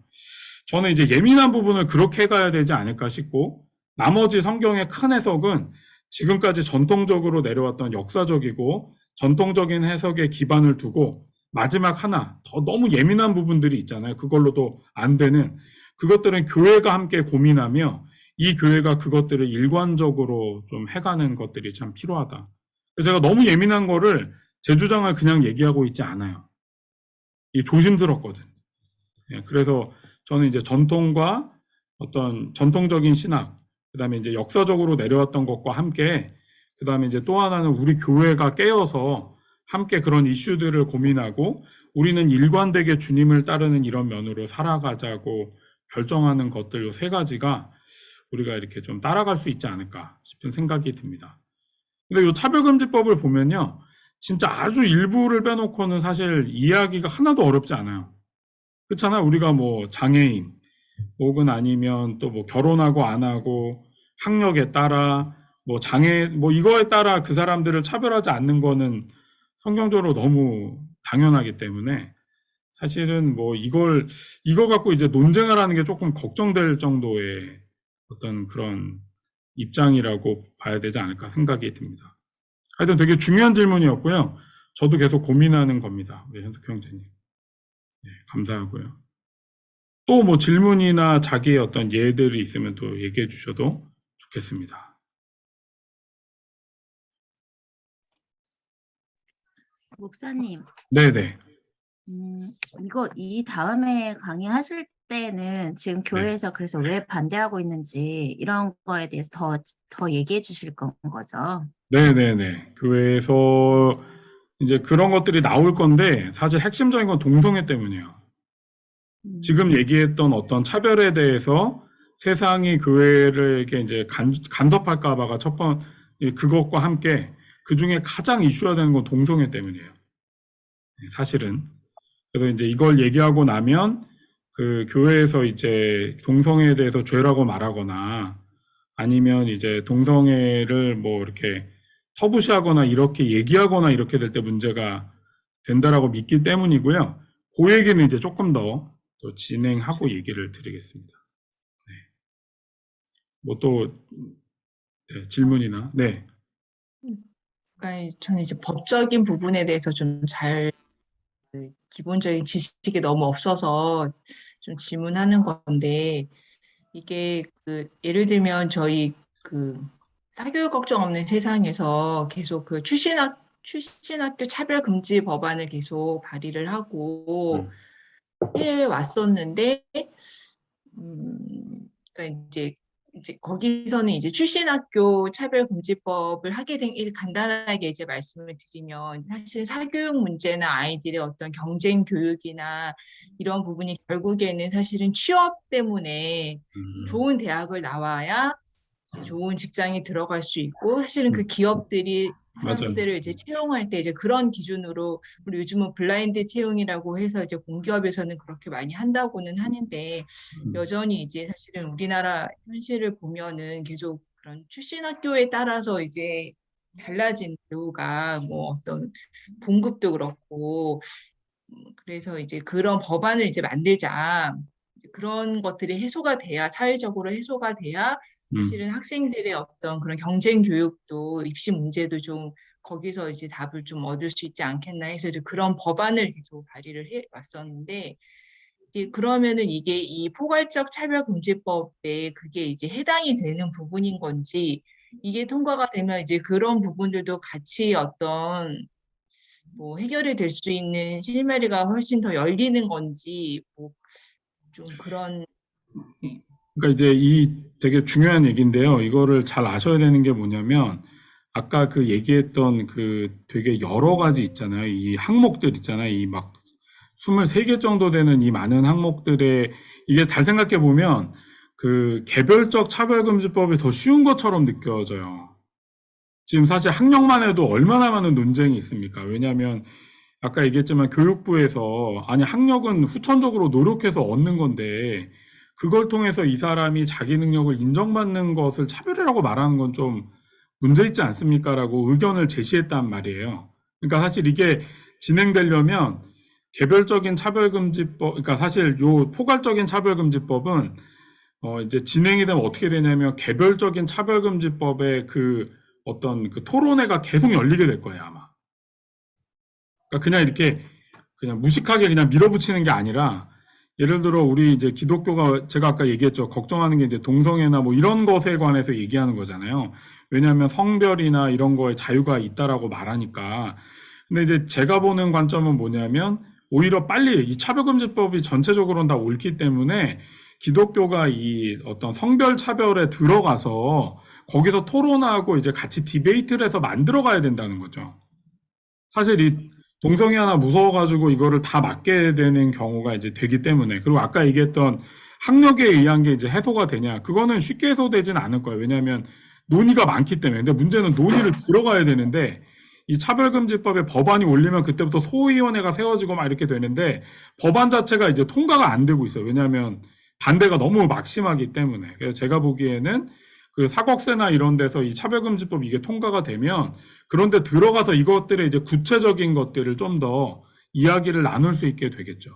저는 이제 예민한 부분을 그렇게 가야 되지 않을까 싶고, 나머지 성경의 큰 해석은 지금까지 전통적으로 내려왔던 역사적이고 전통적인 해석에 기반을 두고, 마지막 하나 더 너무 예민한 부분들이 있잖아요. 그걸로도 안 되는 그것들은 교회가 함께 고민하며 이 교회가 그것들을 일관적으로 좀 해가는 것들이 참 필요하다. 그래서 제가 너무 예민한 거를 제 주장을 그냥 얘기하고 있지 않아요. 이 조심스럽거든. 그래서 저는 이제 전통과 어떤 전통적인 신학, 그다음에 이제 역사적으로 내려왔던 것과 함께, 그다음에 이제 또 하나는 우리 교회가 깨어서 함께 그런 이슈들을 고민하고 우리는 일관되게 주님을 따르는 이런 면으로 살아가자고 결정하는 것들 요 세 가지가 우리가 이렇게 좀 따라갈 수 있지 않을까 싶은 생각이 듭니다. 근데 이 차별금지법을 보면요, 진짜 아주 일부를 빼놓고는 사실 이해하기가 하나도 어렵지 않아요. 그렇잖아요. 우리가 뭐 장애인 혹은 아니면 또 뭐 결혼하고 안 하고 학력에 따라 뭐 장애 뭐 이거에 따라 그 사람들을 차별하지 않는 거는 성경적으로 너무 당연하기 때문에 사실은 뭐 이거 갖고 이제 논쟁을 하는 게 조금 걱정될 정도의 어떤 그런 입장이라고 봐야 되지 않을까 생각이 듭니다. 하여튼 되게 중요한 질문이었고요. 저도 계속 고민하는 겁니다. 우리 현숙 형제님. 네, 감사하고요. 또 뭐 질문이나 자기의 어떤 예들이 있으면 또 얘기해 주셔도 좋겠습니다. 목사님, 네네. 이 다음에 강의하실 때는 지금 교회에서 그래서 왜 반대하고 있는지 이런 거에 대해서 더 얘기해 주실 거죠? 네네네. 교회에서 이제 그런 것들이 나올 건데 사실 핵심적인 건 동성애 때문이에요. 지금 얘기했던 어떤 차별에 대해서 세상이 교회를에게 이제 간섭할까 봐가 첫 번째 그것과 함께 그 중에 가장 이슈화 되는 건 동성애 때문이에요. 사실은. 그래서 이제 이걸 얘기하고 나면 그 교회에서 이제 동성애에 대해서 죄라고 말하거나 아니면 이제 동성애를 뭐 이렇게 터부시하거나 이렇게 얘기하거나 이렇게 될 때 문제가 된다라고 믿기 때문이고요. 그 얘기는 이제 조금 더 진행하고 얘기를 드리겠습니다. 네. 뭐 또 질문이나 네. 그러니까 저는 이제 법적인 부분에 대해서 좀 잘 기본적인 지식이 너무 없어서 좀 질문하는 건데 이게 예를 들면 저희 사교육 걱정 없는 세상에서 계속 출신학교 차별금지 법안을 계속 발의를 하고 해 왔었는데 그러니까 이제 거기서는 이제 출신학교 차별금지법을 하게 된 일 간단하게 이제 말씀을 드리면 사실 사교육 문제나 아이들의 어떤 경쟁 교육이나 이런 부분이 결국에는 사실은 취업 때문에 좋은 대학을 나와야 이제 좋은 직장에 들어갈 수 있고 사실은 그 기업들이 사람들을 이제 채용할 때 이제 그런 기준으로 우리 요즘은 블라인드 채용이라고 해서 이제 공기업에서는 그렇게 많이 한다고는 하는데 여전히 이제 사실은 우리나라 현실을 보면은 계속 그런 출신 학교에 따라서 이제 달라진 대우가 뭐 어떤 봉급도 그렇고 그래서 이제 그런 법안을 이제 만들자 그런 것들이 해소가 돼야 사회적으로 해소가 돼야 사실은 학생들의 어떤 그런 경쟁 교육도 입시 문제도 좀 거기서 이제 답을 좀 얻을 수 있지 않겠나 해서 이제 그런 법안을 계속 발의를 해 왔었는데 그러면은 이게 이 포괄적 차별금지법에 그게 이제 해당이 되는 부분인 건지 이게 통과가 되면 이제 그런 부분들도 같이 어떤 뭐 해결이 될 수 있는 실마리가 훨씬 더 열리는 건지 뭐 좀 그런 그러니까 이제 이 되게 중요한 얘기인데요. 이거를 잘 아셔야 되는 게 뭐냐면 아까 그 얘기했던 그 되게 여러 가지 있잖아요. 이 항목들 있잖아요. 이 막 23개 정도 되는 이 많은 항목들에 이게 잘 생각해 보면 그 개별적 차별금지법이 더 쉬운 것처럼 느껴져요. 지금 사실 학력만 해도 얼마나 많은 논쟁이 있습니까? 왜냐하면 아까 얘기했지만 교육부에서 아니 학력은 후천적으로 노력해서 얻는 건데 그걸 통해서 이 사람이 자기 능력을 인정받는 것을 차별이라고 말하는 건 좀 문제 있지 않습니까? 라고 의견을 제시했단 말이에요. 그러니까 사실 이게 진행되려면 개별적인 차별금지법, 그러니까 사실 요 포괄적인 차별금지법은 이제 진행이 되면 어떻게 되냐면 개별적인 차별금지법의 그 어떤 그 토론회가 계속 열리게 될 거예요, 아마. 그러니까 그냥 이렇게 그냥 무식하게 그냥 밀어붙이는 게 아니라 예를 들어 우리 이제 기독교가 제가 아까 얘기했죠. 걱정하는 게 이제 동성애나 뭐 이런 것에 관해서 얘기하는 거잖아요. 왜냐하면 성별이나 이런 거에 자유가 있다라고 말하니까. 근데 이제 제가 보는 관점은 뭐냐면 오히려 빨리 이 차별금지법이 전체적으로는 다 옳기 때문에 기독교가 이 어떤 성별 차별에 들어가서 거기서 토론하고 이제 같이 디베이트를 해서 만들어 가야 된다는 거죠. 사실 이 동성애 하나 무서워가지고 이거를 다 맞게 되는 경우가 이제 되기 때문에, 그리고 아까 얘기했던 학력에 의한 게 이제 해소가 되냐, 그거는 쉽게 해소되진 않을 거예요. 왜냐하면 논의가 많기 때문에. 근데 문제는 논의를 들어가야 되는데, 이 차별금지법에 법안이 올리면 그때부터 소위원회가 세워지고 막 이렇게 되는데, 법안 자체가 이제 통과가 안 되고 있어요. 왜냐하면 반대가 너무 막심하기 때문에. 그래서 제가 보기에는 그 사법세나 이런 데서 이 차별금지법 이게 통과가 되면, 그런데 들어가서 이것들의 이제 구체적인 것들을 좀 더 이야기를 나눌 수 있게 되겠죠.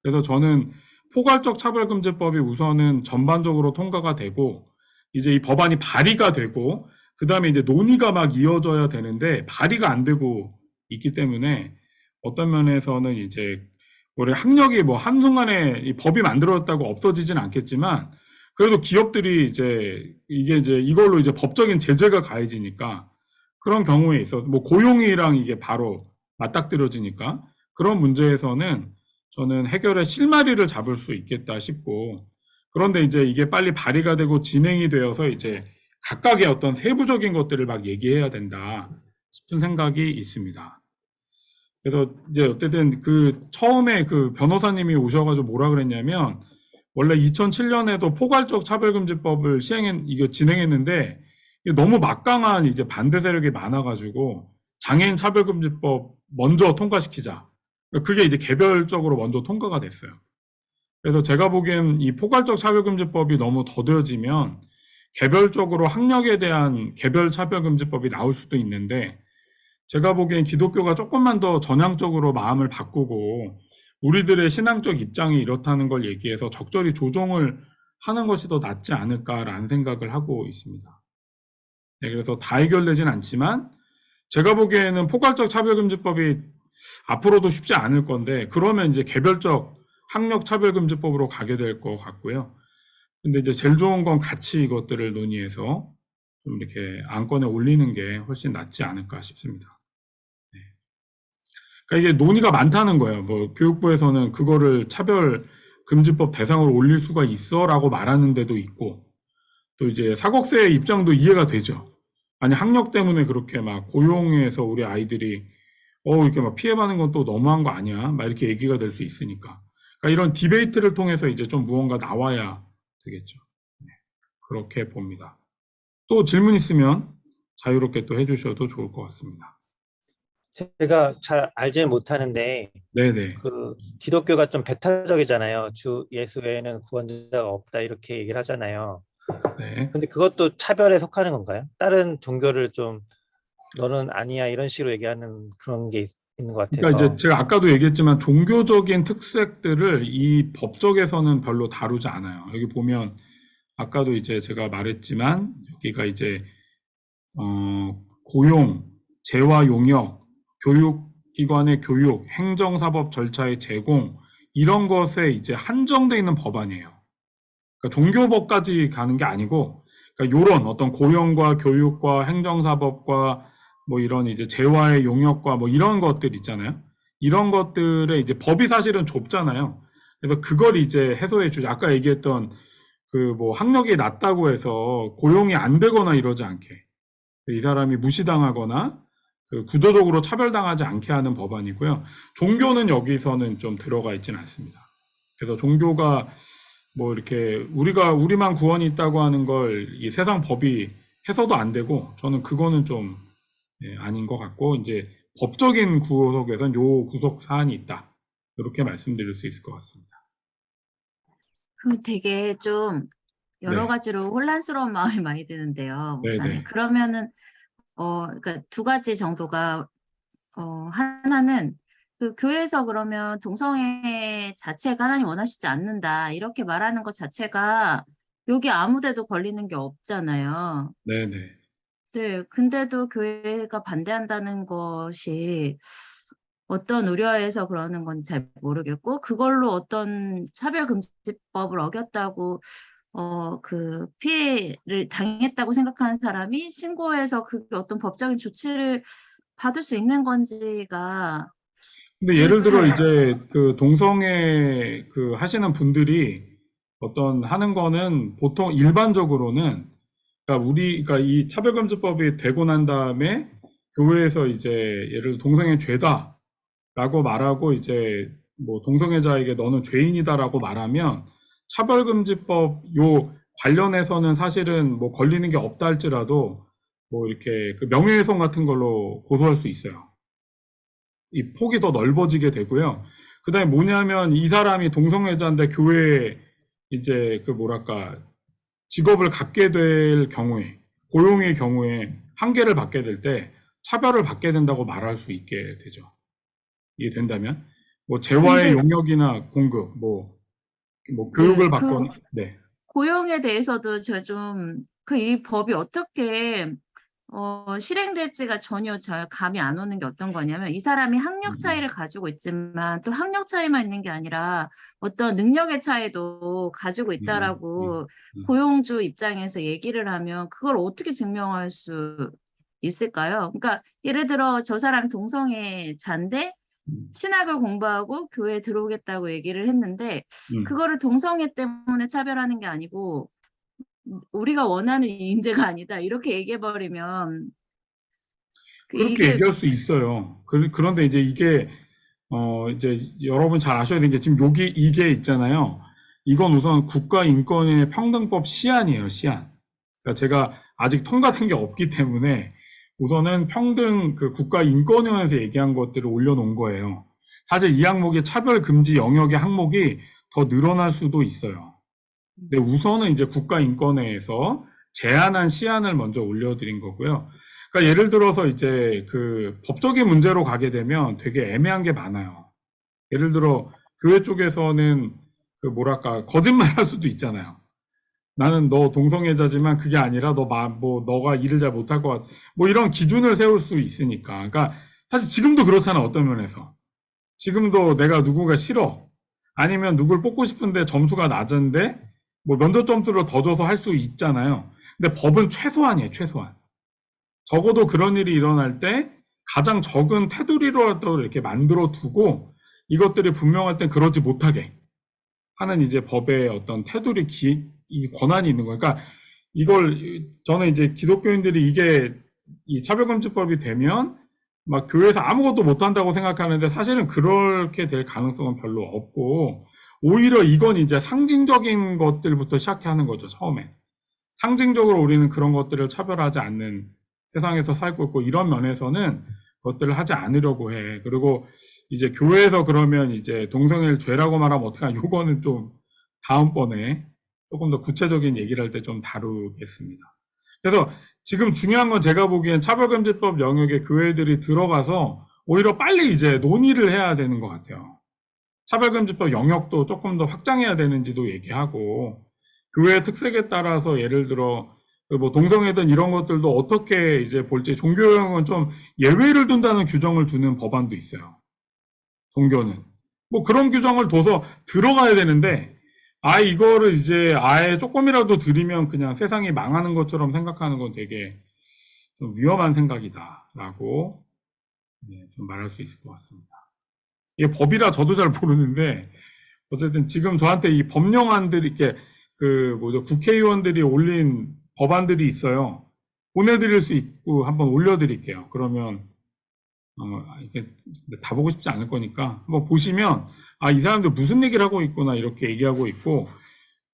그래서 저는 포괄적 차별금지법이 우선은 전반적으로 통과가 되고, 이제 이 법안이 발의가 되고, 그 다음에 이제 논의가 막 이어져야 되는데, 발의가 안 되고 있기 때문에, 어떤 면에서는 이제, 우리 학력이 뭐 한순간에 이 법이 만들어졌다고 없어지진 않겠지만, 그래도 기업들이 이제, 이게 이제 이걸로 이제 법적인 제재가 가해지니까, 그런 경우에 있어서, 뭐 고용이랑 이게 바로 맞닥뜨려지니까, 그런 문제에서는 저는 해결의 실마리를 잡을 수 있겠다 싶고, 그런데 이제 이게 빨리 발의가 되고 진행이 되어서 이제 각각의 어떤 세부적인 것들을 막 얘기해야 된다 싶은 생각이 있습니다. 그래서 이제 어쨌든 그 처음에 그 변호사님이 오셔가지고 뭐라 그랬냐면, 원래 2007년에도 포괄적 차별금지법을 이거 진행했는데, 이게 너무 막강한 이제 반대 세력이 많아가지고 장애인 차별금지법 먼저 통과시키자. 그게 이제 개별적으로 먼저 통과가 됐어요. 그래서 제가 보기엔 이 포괄적 차별금지법이 너무 더뎌지면 개별적으로 학력에 대한 개별 차별금지법이 나올 수도 있는데, 제가 보기엔 기독교가 조금만 더 전향적으로 마음을 바꾸고 우리들의 신앙적 입장이 이렇다는 걸 얘기해서 적절히 조정을 하는 것이 더 낫지 않을까라는 생각을 하고 있습니다. 네, 그래서 다 해결되진 않지만 제가 보기에는 포괄적 차별금지법이 앞으로도 쉽지 않을 건데, 그러면 이제 개별적 학력 차별금지법으로 가게 될 것 같고요. 근데 이제 제일 좋은 건 같이 이것들을 논의해서 좀 이렇게 안건에 올리는 게 훨씬 낫지 않을까 싶습니다. 네. 그러니까 이게 논의가 많다는 거예요. 뭐 교육부에서는 그거를 차별금지법 대상으로 올릴 수가 있어라고 말하는 데도 있고, 또 이제 사법세의 입장도 이해가 되죠. 아니 학력 때문에 그렇게 막 고용해서 우리 아이들이 이렇게 막 피해받는 건 또 너무한 거 아니야? 막 이렇게 얘기가 될 수 있으니까. 그러니까 이런 디베이트를 통해서 이제 좀 무언가 나와야 되겠죠. 네, 그렇게 봅니다. 또 질문 있으면 자유롭게 또 해주셔도 좋을 것 같습니다. 제가 잘 알지는 못하는데 네네. 그 기독교가 좀 배타적이잖아요. 주 예수 외에는 구원자가 없다 이렇게 얘기를 하잖아요. 네. 근데 그것도 차별에 속하는 건가요? 다른 종교를 좀 너는 아니야 이런 식으로 얘기하는 그런 게 있는 것 같아서. 그러니까 이제 제가 아까도 얘기했지만 종교적인 특색들을 이 법적에서는 별로 다루지 않아요. 여기 보면 아까도 이제 제가 말했지만 여기가 이제 고용, 재화 용역, 교육기관의 교육, 행정사법 절차의 제공, 이런 것에 이제 한정되어 있는 법안이에요. 그러니까 종교법까지 가는 게 아니고, 그러니까 요런 어떤 고용과 교육과 행정사법과 뭐 이런 이제 재화의 용역과 뭐 이런 것들 있잖아요. 이런 것들에 이제 법이 사실은 좁잖아요. 그래서 그걸 이제 해소해 주자. 아까 얘기했던 그 뭐 학력이 낮다고 해서 고용이 안 되거나 이러지 않게, 이 사람이 무시당하거나 그 구조적으로 차별당하지 않게 하는 법안이고요. 종교는 여기서는 좀 들어가 있지는 않습니다. 그래서 종교가 뭐 이렇게 우리만 구원이 있다고 하는 걸 이 세상 법이 해서도 안 되고, 저는 그거는 좀 아닌 것 같고, 이제 법적인 구속에선 요 구속 사안이 있다, 이렇게 말씀드릴 수 있을 것 같습니다. 그럼 되게 좀 여러 네. 가지로 혼란스러운 마음이 많이 드는데요, 목사님. 네네. 그러면은 그러니까 두 가지 정도가 하나는 그 교회에서 그러면 동성애 자체가 하나님 원하시지 않는다 이렇게 말하는 것 자체가 여기 아무데도 걸리는 게 없잖아요. 네네. 네, 근데도 교회가 반대한다는 것이 어떤 우려에서 그러는 건지 잘 모르겠고, 그걸로 어떤 차별금지법을 어겼다고 그 피해를 당했다고 생각하는 사람이 신고해서 그게 어떤 법적인 조치를 받을 수 있는 건지가 근데 예를 들어 이제 그 동성애 그 하시는 분들이 어떤 하는 거는 보통 일반적으로는 그러니까 이 차별금지법이 되고 난 다음에 교회에서 이제 예를 들어 동성애 죄다라고 말하고 이제 뭐 동성애자에게 너는 죄인이다라고 말하면 차별금지법 요 관련해서는 사실은 뭐 걸리는 게 없다 할지라도 뭐 이렇게 그 명예훼손 같은 걸로 고소할 수 있어요. 이 폭이 더 넓어지게 되고요. 그다음에 뭐냐면 이 사람이 동성애자인데 교회에 이제 그 뭐랄까 직업을 갖게 될 경우에 고용의 경우에 한계를 받게 될 때 차별을 받게 된다고 말할 수 있게 되죠. 이게 된다면 뭐 재화의 근데 용역이나 공급 뭐 교육을 네, 받거나 네. 고용에 대해서도 저 좀 그 이 법이 어떻게 실행될지가 전혀 잘 감이 안 오는 게 어떤 거냐면 이 사람이 학력 차이를 가지고 있지만 또 학력 차이만 있는 게 아니라 어떤 능력의 차이도 가지고 있다라고 고용주 입장에서 얘기를 하면 그걸 어떻게 증명할 수 있을까요? 그러니까 예를 들어 저 사람 동성애자인데 신학을 공부하고 교회에 들어오겠다고 얘기를 했는데 그거를 동성애 때문에 차별하는 게 아니고 우리가 원하는 인재가 아니다 이렇게 얘기해버리면 그렇게 이게 얘기할 수 있어요. 그런데 이제 이게 이제 여러분 잘 아셔야 되는 게 지금 이게 있잖아요. 이건 우선 국가인권의 평등법 시안이에요, 시안. 그러니까 제가 아직 통과된 게 없기 때문에 우선은 평등 그 국가인권위원회에서 얘기한 것들을 올려놓은 거예요. 사실 이 항목이 차별금지 영역의 항목이 더 늘어날 수도 있어요. 근데 우선은 이제 국가인권회에서 제안한 시안을 먼저 올려드린 거고요. 그러니까 예를 들어서 이제 그 법적인 문제로 가게 되면 되게 애매한 게 많아요. 예를 들어 교회 쪽에서는 그 뭐랄까 거짓말할 수도 있잖아요. 나는 너 동성애자지만 그게 아니라 너가 일을 잘 못할 것 같아. 뭐 이런 기준을 세울 수 있으니까. 그러니까 사실 지금도 그렇잖아, 어떤 면에서. 지금도 내가 누구가 싫어. 아니면 누굴 뽑고 싶은데 점수가 낮은데 뭐 면접 점수를 더 줘서 할 수 있잖아요. 근데 법은 최소한이에요, 최소한. 적어도 그런 일이 일어날 때 가장 적은 테두리로라도 이렇게 만들어 두고 이것들이 분명할 땐 그러지 못하게 하는 이제 법의 어떤 테두리 이 권한이 있는 거예요. 그러니까 이걸 저는 이제 기독교인들이 이게 이 차별금지법이 되면 막 교회에서 아무것도 못한다고 생각하는데 사실은 그렇게 될 가능성은 별로 없고 오히려 이건 이제 상징적인 것들부터 시작하는 거죠, 처음에. 상징적으로 우리는 그런 것들을 차별하지 않는 세상에서 살고 있고 이런 면에서는 그것들을 하지 않으려고 해. 그리고 이제 교회에서 그러면 이제 동성애를 죄라고 말하면 어떡하냐. 요거는 좀 다음번에 조금 더 구체적인 얘기를 할 때 좀 다루겠습니다. 그래서 지금 중요한 건 제가 보기엔 차별금지법 영역에 교회들이 들어가서 오히려 빨리 이제 논의를 해야 되는 것 같아요. 차별금지법 영역도 조금 더 확장해야 되는지도 얘기하고 교회의 특색에 따라서 예를 들어 뭐 동성애든 이런 것들도 어떻게 이제 볼지 종교형은 좀 예외를 둔다는 규정을 두는 법안도 있어요. 종교는 뭐 그런 규정을 둬서 들어가야 되는데 이거를 이제 아예 조금이라도 들이면 그냥 세상이 망하는 것처럼 생각하는 건 되게 좀 위험한 생각이다라고 좀 말할 수 있을 것 같습니다. 이게 법이라 저도 잘 모르는데 어쨌든 지금 저한테 이 법령안들이 이렇게 국회의원들이 올린 법안들이 있어요. 보내드릴 수 있고 한번 올려드릴게요. 그러면 이게 다 보고 싶지 않을 거니까 한번 보시면 이 사람들 무슨 얘기를 하고 있구나 이렇게 얘기하고 있고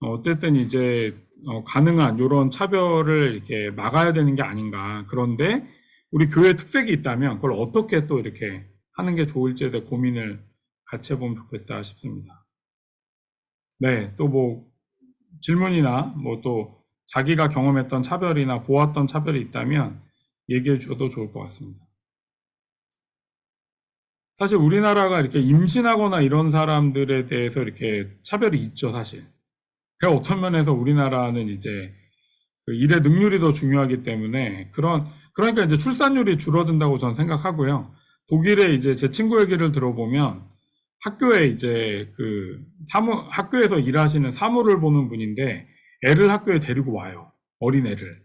어쨌든 이제 가능한 이런 차별을 이렇게 막아야 되는 게 아닌가. 그런데 우리 교회 특색이 있다면 그걸 어떻게 또 이렇게 하는 게 좋을지에 대해 고민을 같이 해보면 좋겠다 싶습니다. 네, 또 뭐 질문이나 뭐 또 자기가 경험했던 차별이나 보았던 차별이 있다면 얘기해 주셔도 좋을 것 같습니다. 사실 우리나라가 이렇게 임신하거나 이런 사람들에 대해서 이렇게 차별이 있죠, 사실. 그 어떤 면에서 우리나라는 이제 그 일의 능률이 더 중요하기 때문에 그러니까 이제 출산율이 줄어든다고 저는 생각하고요. 독일에 이제 제 친구 얘기를 들어보면 학교에 이제 학교에서 일하시는 사무를 보는 분인데 애를 학교에 데리고 와요. 어린애를.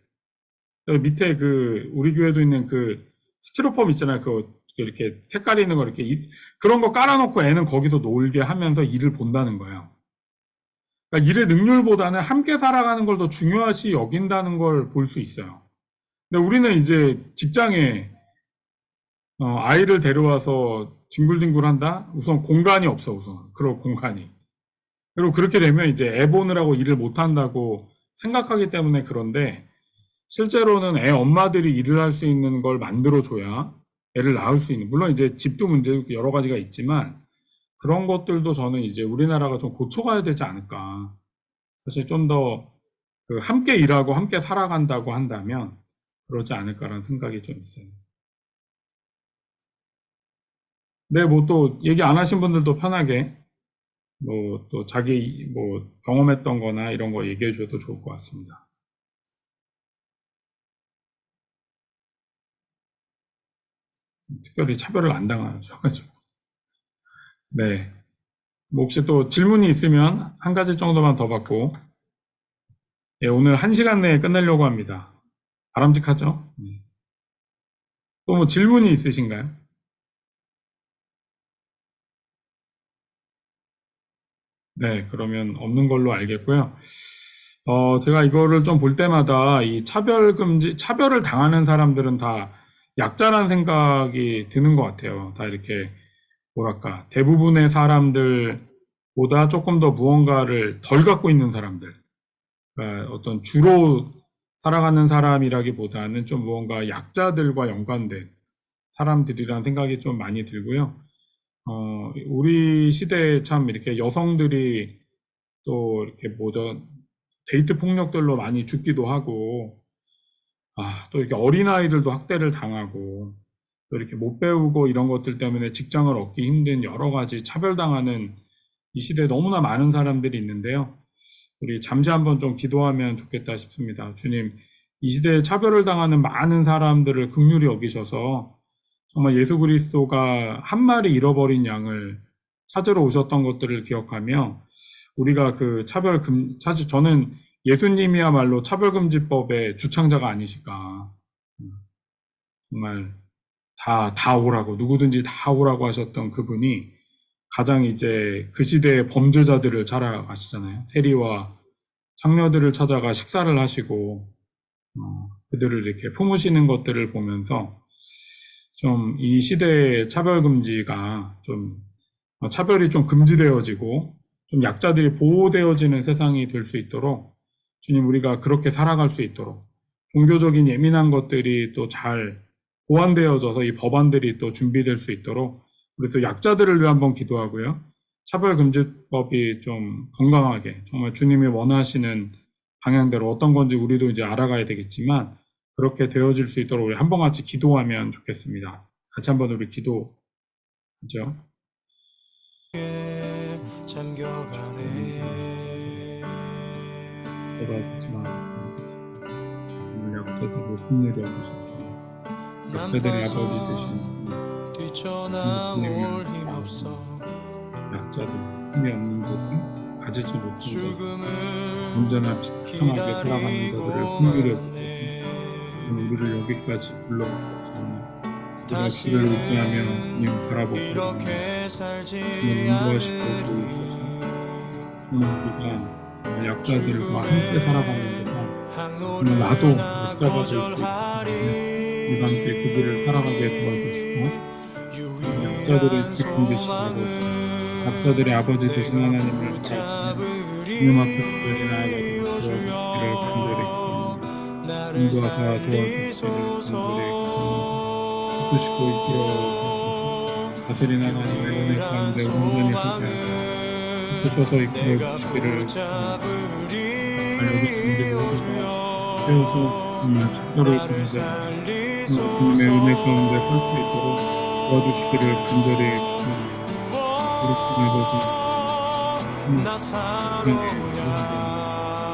밑에 우리 교회도 있는 스티로폼 있잖아요. 이렇게 색깔 있는 거 이렇게 그런 거 깔아놓고 애는 거기서 놀게 하면서 일을 본다는 거예요. 그러니까 일의 능률보다는 함께 살아가는 걸 더 중요시 여긴다는 걸 볼 수 있어요. 근데 우리는 이제 직장에 아이를 데려와서 뒹굴뒹굴 한다? 우선 공간이 없어, 우선. 그럴 공간이. 그리고 그렇게 되면 이제 애 보느라고 일을 못 한다고 생각하기 때문에 그런데 실제로는 애 엄마들이 일을 할 수 있는 걸 만들어줘야 애를 낳을 수 있는, 물론 이제 집도 문제 여러 가지가 있지만 그런 것들도 저는 이제 우리나라가 좀 고쳐가야 되지 않을까. 사실 좀 더 함께 일하고 함께 살아간다고 한다면 그러지 않을까라는 생각이 좀 있어요. 네, 뭐 또 얘기 안 하신 분들도 편하게 뭐 또 자기 뭐 경험했던 거나 이런 거 얘기해 줘도 좋을 것 같습니다. 특별히 차별을 안 당하셔가지고. 네. 뭐 혹시 또 질문이 있으면 한 가지 정도만 더 받고, 예, 오늘 1시간 내에 끝내려고 합니다. 바람직하죠? 네. 또 뭐 질문이 있으신가요? 네, 그러면 없는 걸로 알겠고요. 제가 이거를 좀 볼 때마다 이 차별을 당하는 사람들은 다 약자라는 생각이 드는 것 같아요. 다 이렇게, 뭐랄까, 대부분의 사람들보다 조금 더 무언가를 덜 갖고 있는 사람들. 그러니까 어떤 주로 살아가는 사람이라기보다는 좀 무언가 약자들과 연관된 사람들이라는 생각이 좀 많이 들고요. 우리 시대에 참 이렇게 여성들이 또 이렇게 데이트 폭력들로 많이 죽기도 하고, 또 이렇게 어린아이들도 학대를 당하고, 또 이렇게 못 배우고 이런 것들 때문에 직장을 얻기 힘든 여러 가지 차별당하는 이 시대에 너무나 많은 사람들이 있는데요. 우리 잠시 한번 좀 기도하면 좋겠다 싶습니다. 주님, 이 시대에 차별을 당하는 많은 사람들을 긍휼히 여기셔서 정말 예수 그리스도가 한 마리 잃어버린 양을 찾으러 오셨던 것들을 기억하며 우리가 사실 저는 예수님이야말로 차별금지법의 주창자가 아니실까. 정말 다 오라고, 누구든지 다 오라고 하셨던 그분이 가장 이제 그 시대의 범죄자들을 찾아가시잖아요. 세리와 창녀들을 찾아가 식사를 하시고, 그들을 이렇게 품으시는 것들을 보면서 좀 이 시대의 차별금지가 차별이 좀 금지되어지고 좀 약자들이 보호되어지는 세상이 될 수 있도록 주님, 우리가 그렇게 살아갈 수 있도록 종교적인 예민한 것들이 또 잘 보완되어져서 이 법안들이 또 준비될 수 있도록 우리 또 약자들을 위해 한번 기도하고요. 차별금지법이 좀 건강하게 정말 주님이 원하시는 방향대로 어떤 건지 우리도 이제 알아가야 되겠지만 그렇게 되어질 수 있도록 우리 한번 같이 기도하면 좋겠습니다. 같이 한번 우리 기도하죠. 약자들을 힘내게 하셨습니다. 약자들의 아버지 되신 뛰쳐나올 힘 없어 약자들, 힘이 없는 것은 가지지 못한 것, 언제나 비참하게 살아가는 자들을 긍휼히 여기시고 우리를 여기까지 불러주셨으니 우리가 그를 의지하며 주님 바라보고 주님 인도하시고 보이소서. 우리가 약자들과 함께 살아가는 데서 나도 약자가 될 수 있기 우리가 함께 그 길을 살아가게 도와주시고 약자들의 지킴 되시고 약자들의 아버지 되신 하나님을 바라보며 주님 앞에서 저희 나아가도록 도와주시기를 간절히 기도합니다. 인도하사 도와주시기를 간절히 기도시고 이끌어 다스린 하나님의 은혜 가운데 온전히 서게 붙여서 이끌어 주시기를 여기 주님들 모두가 깨어서 정말 특별을 주는데 주님의 은혜 가운데 설 수 있도록 도와주시기를 간절히 기도합니다. 우리 주님께서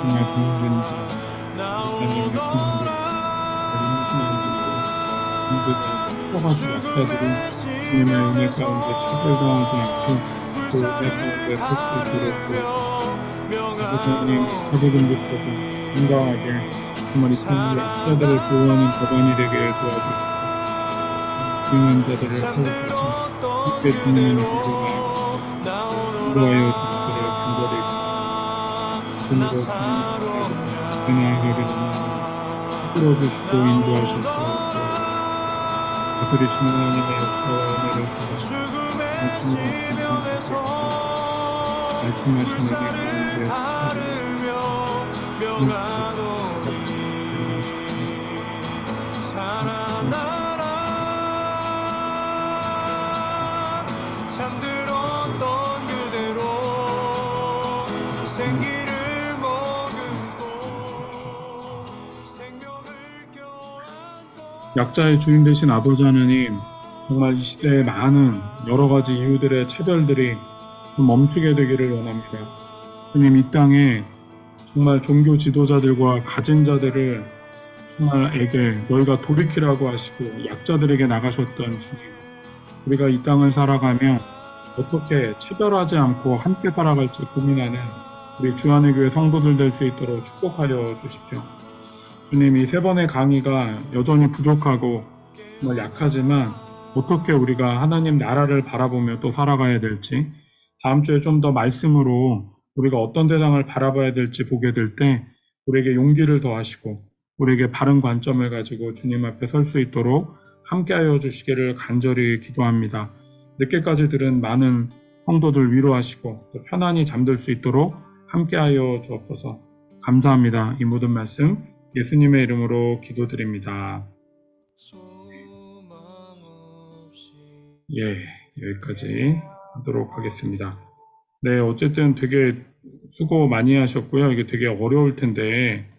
정말 부흥된 하나님의 커가지고 약자들이 주님의 은혜 가운데 차별당하지 않고 그 은혜 가운데 설 수 있도록 주님 차별금지법을 건강하게 정말 이 사람의 약자들을 보호하는 법안이 되게 도와주시고 중요한 자들을 세우소서. 함께 주님의 이름으로 인도하여 주시기를 간절히 손으로 주님께 풀어주시고 인도하셔서 그리시는 하나님의 역사와 은혜를 말씀하시는 하나님의 잠들었던 그대로 생기를 머금고 생명을 껴안고 약자의 주인 되신 아버지 하나님, 정말 이 시대에 많은 여러 가지 이유들의 차별들이 좀 멈추게 되기를 원합니다. 주님, 이 땅에 정말 종교 지도자들과 가진 자들을 정말에게 너희가 돌이키라고 하시고 약자들에게 나가셨던 주님, 우리가 이 땅을 살아가며 어떻게 차별하지 않고 함께 살아갈지 고민하는 우리 주안의 교회 성도들 될 수 있도록 축복하려 주십시오. 주님, 이 세 번의 강의가 여전히 부족하고 정말 약하지만 어떻게 우리가 하나님 나라를 바라보며 또 살아가야 될지, 다음 주에 좀 더 말씀으로 우리가 어떤 세상을 바라봐야 될지 보게 될 때 우리에게 용기를 더하시고 우리에게 바른 관점을 가지고 주님 앞에 설 수 있도록 함께하여 주시기를 간절히 기도합니다. 늦게까지 들은 많은 성도들 위로하시고 또 편안히 잠들 수 있도록 함께하여 주옵소서. 감사합니다. 이 모든 말씀 예수님의 이름으로 기도드립니다. 소망 없이 예, 여기까지 하도록 하겠습니다. 네, 어쨌든 되게 수고 많이 하셨고요. 이게 되게 어려울 텐데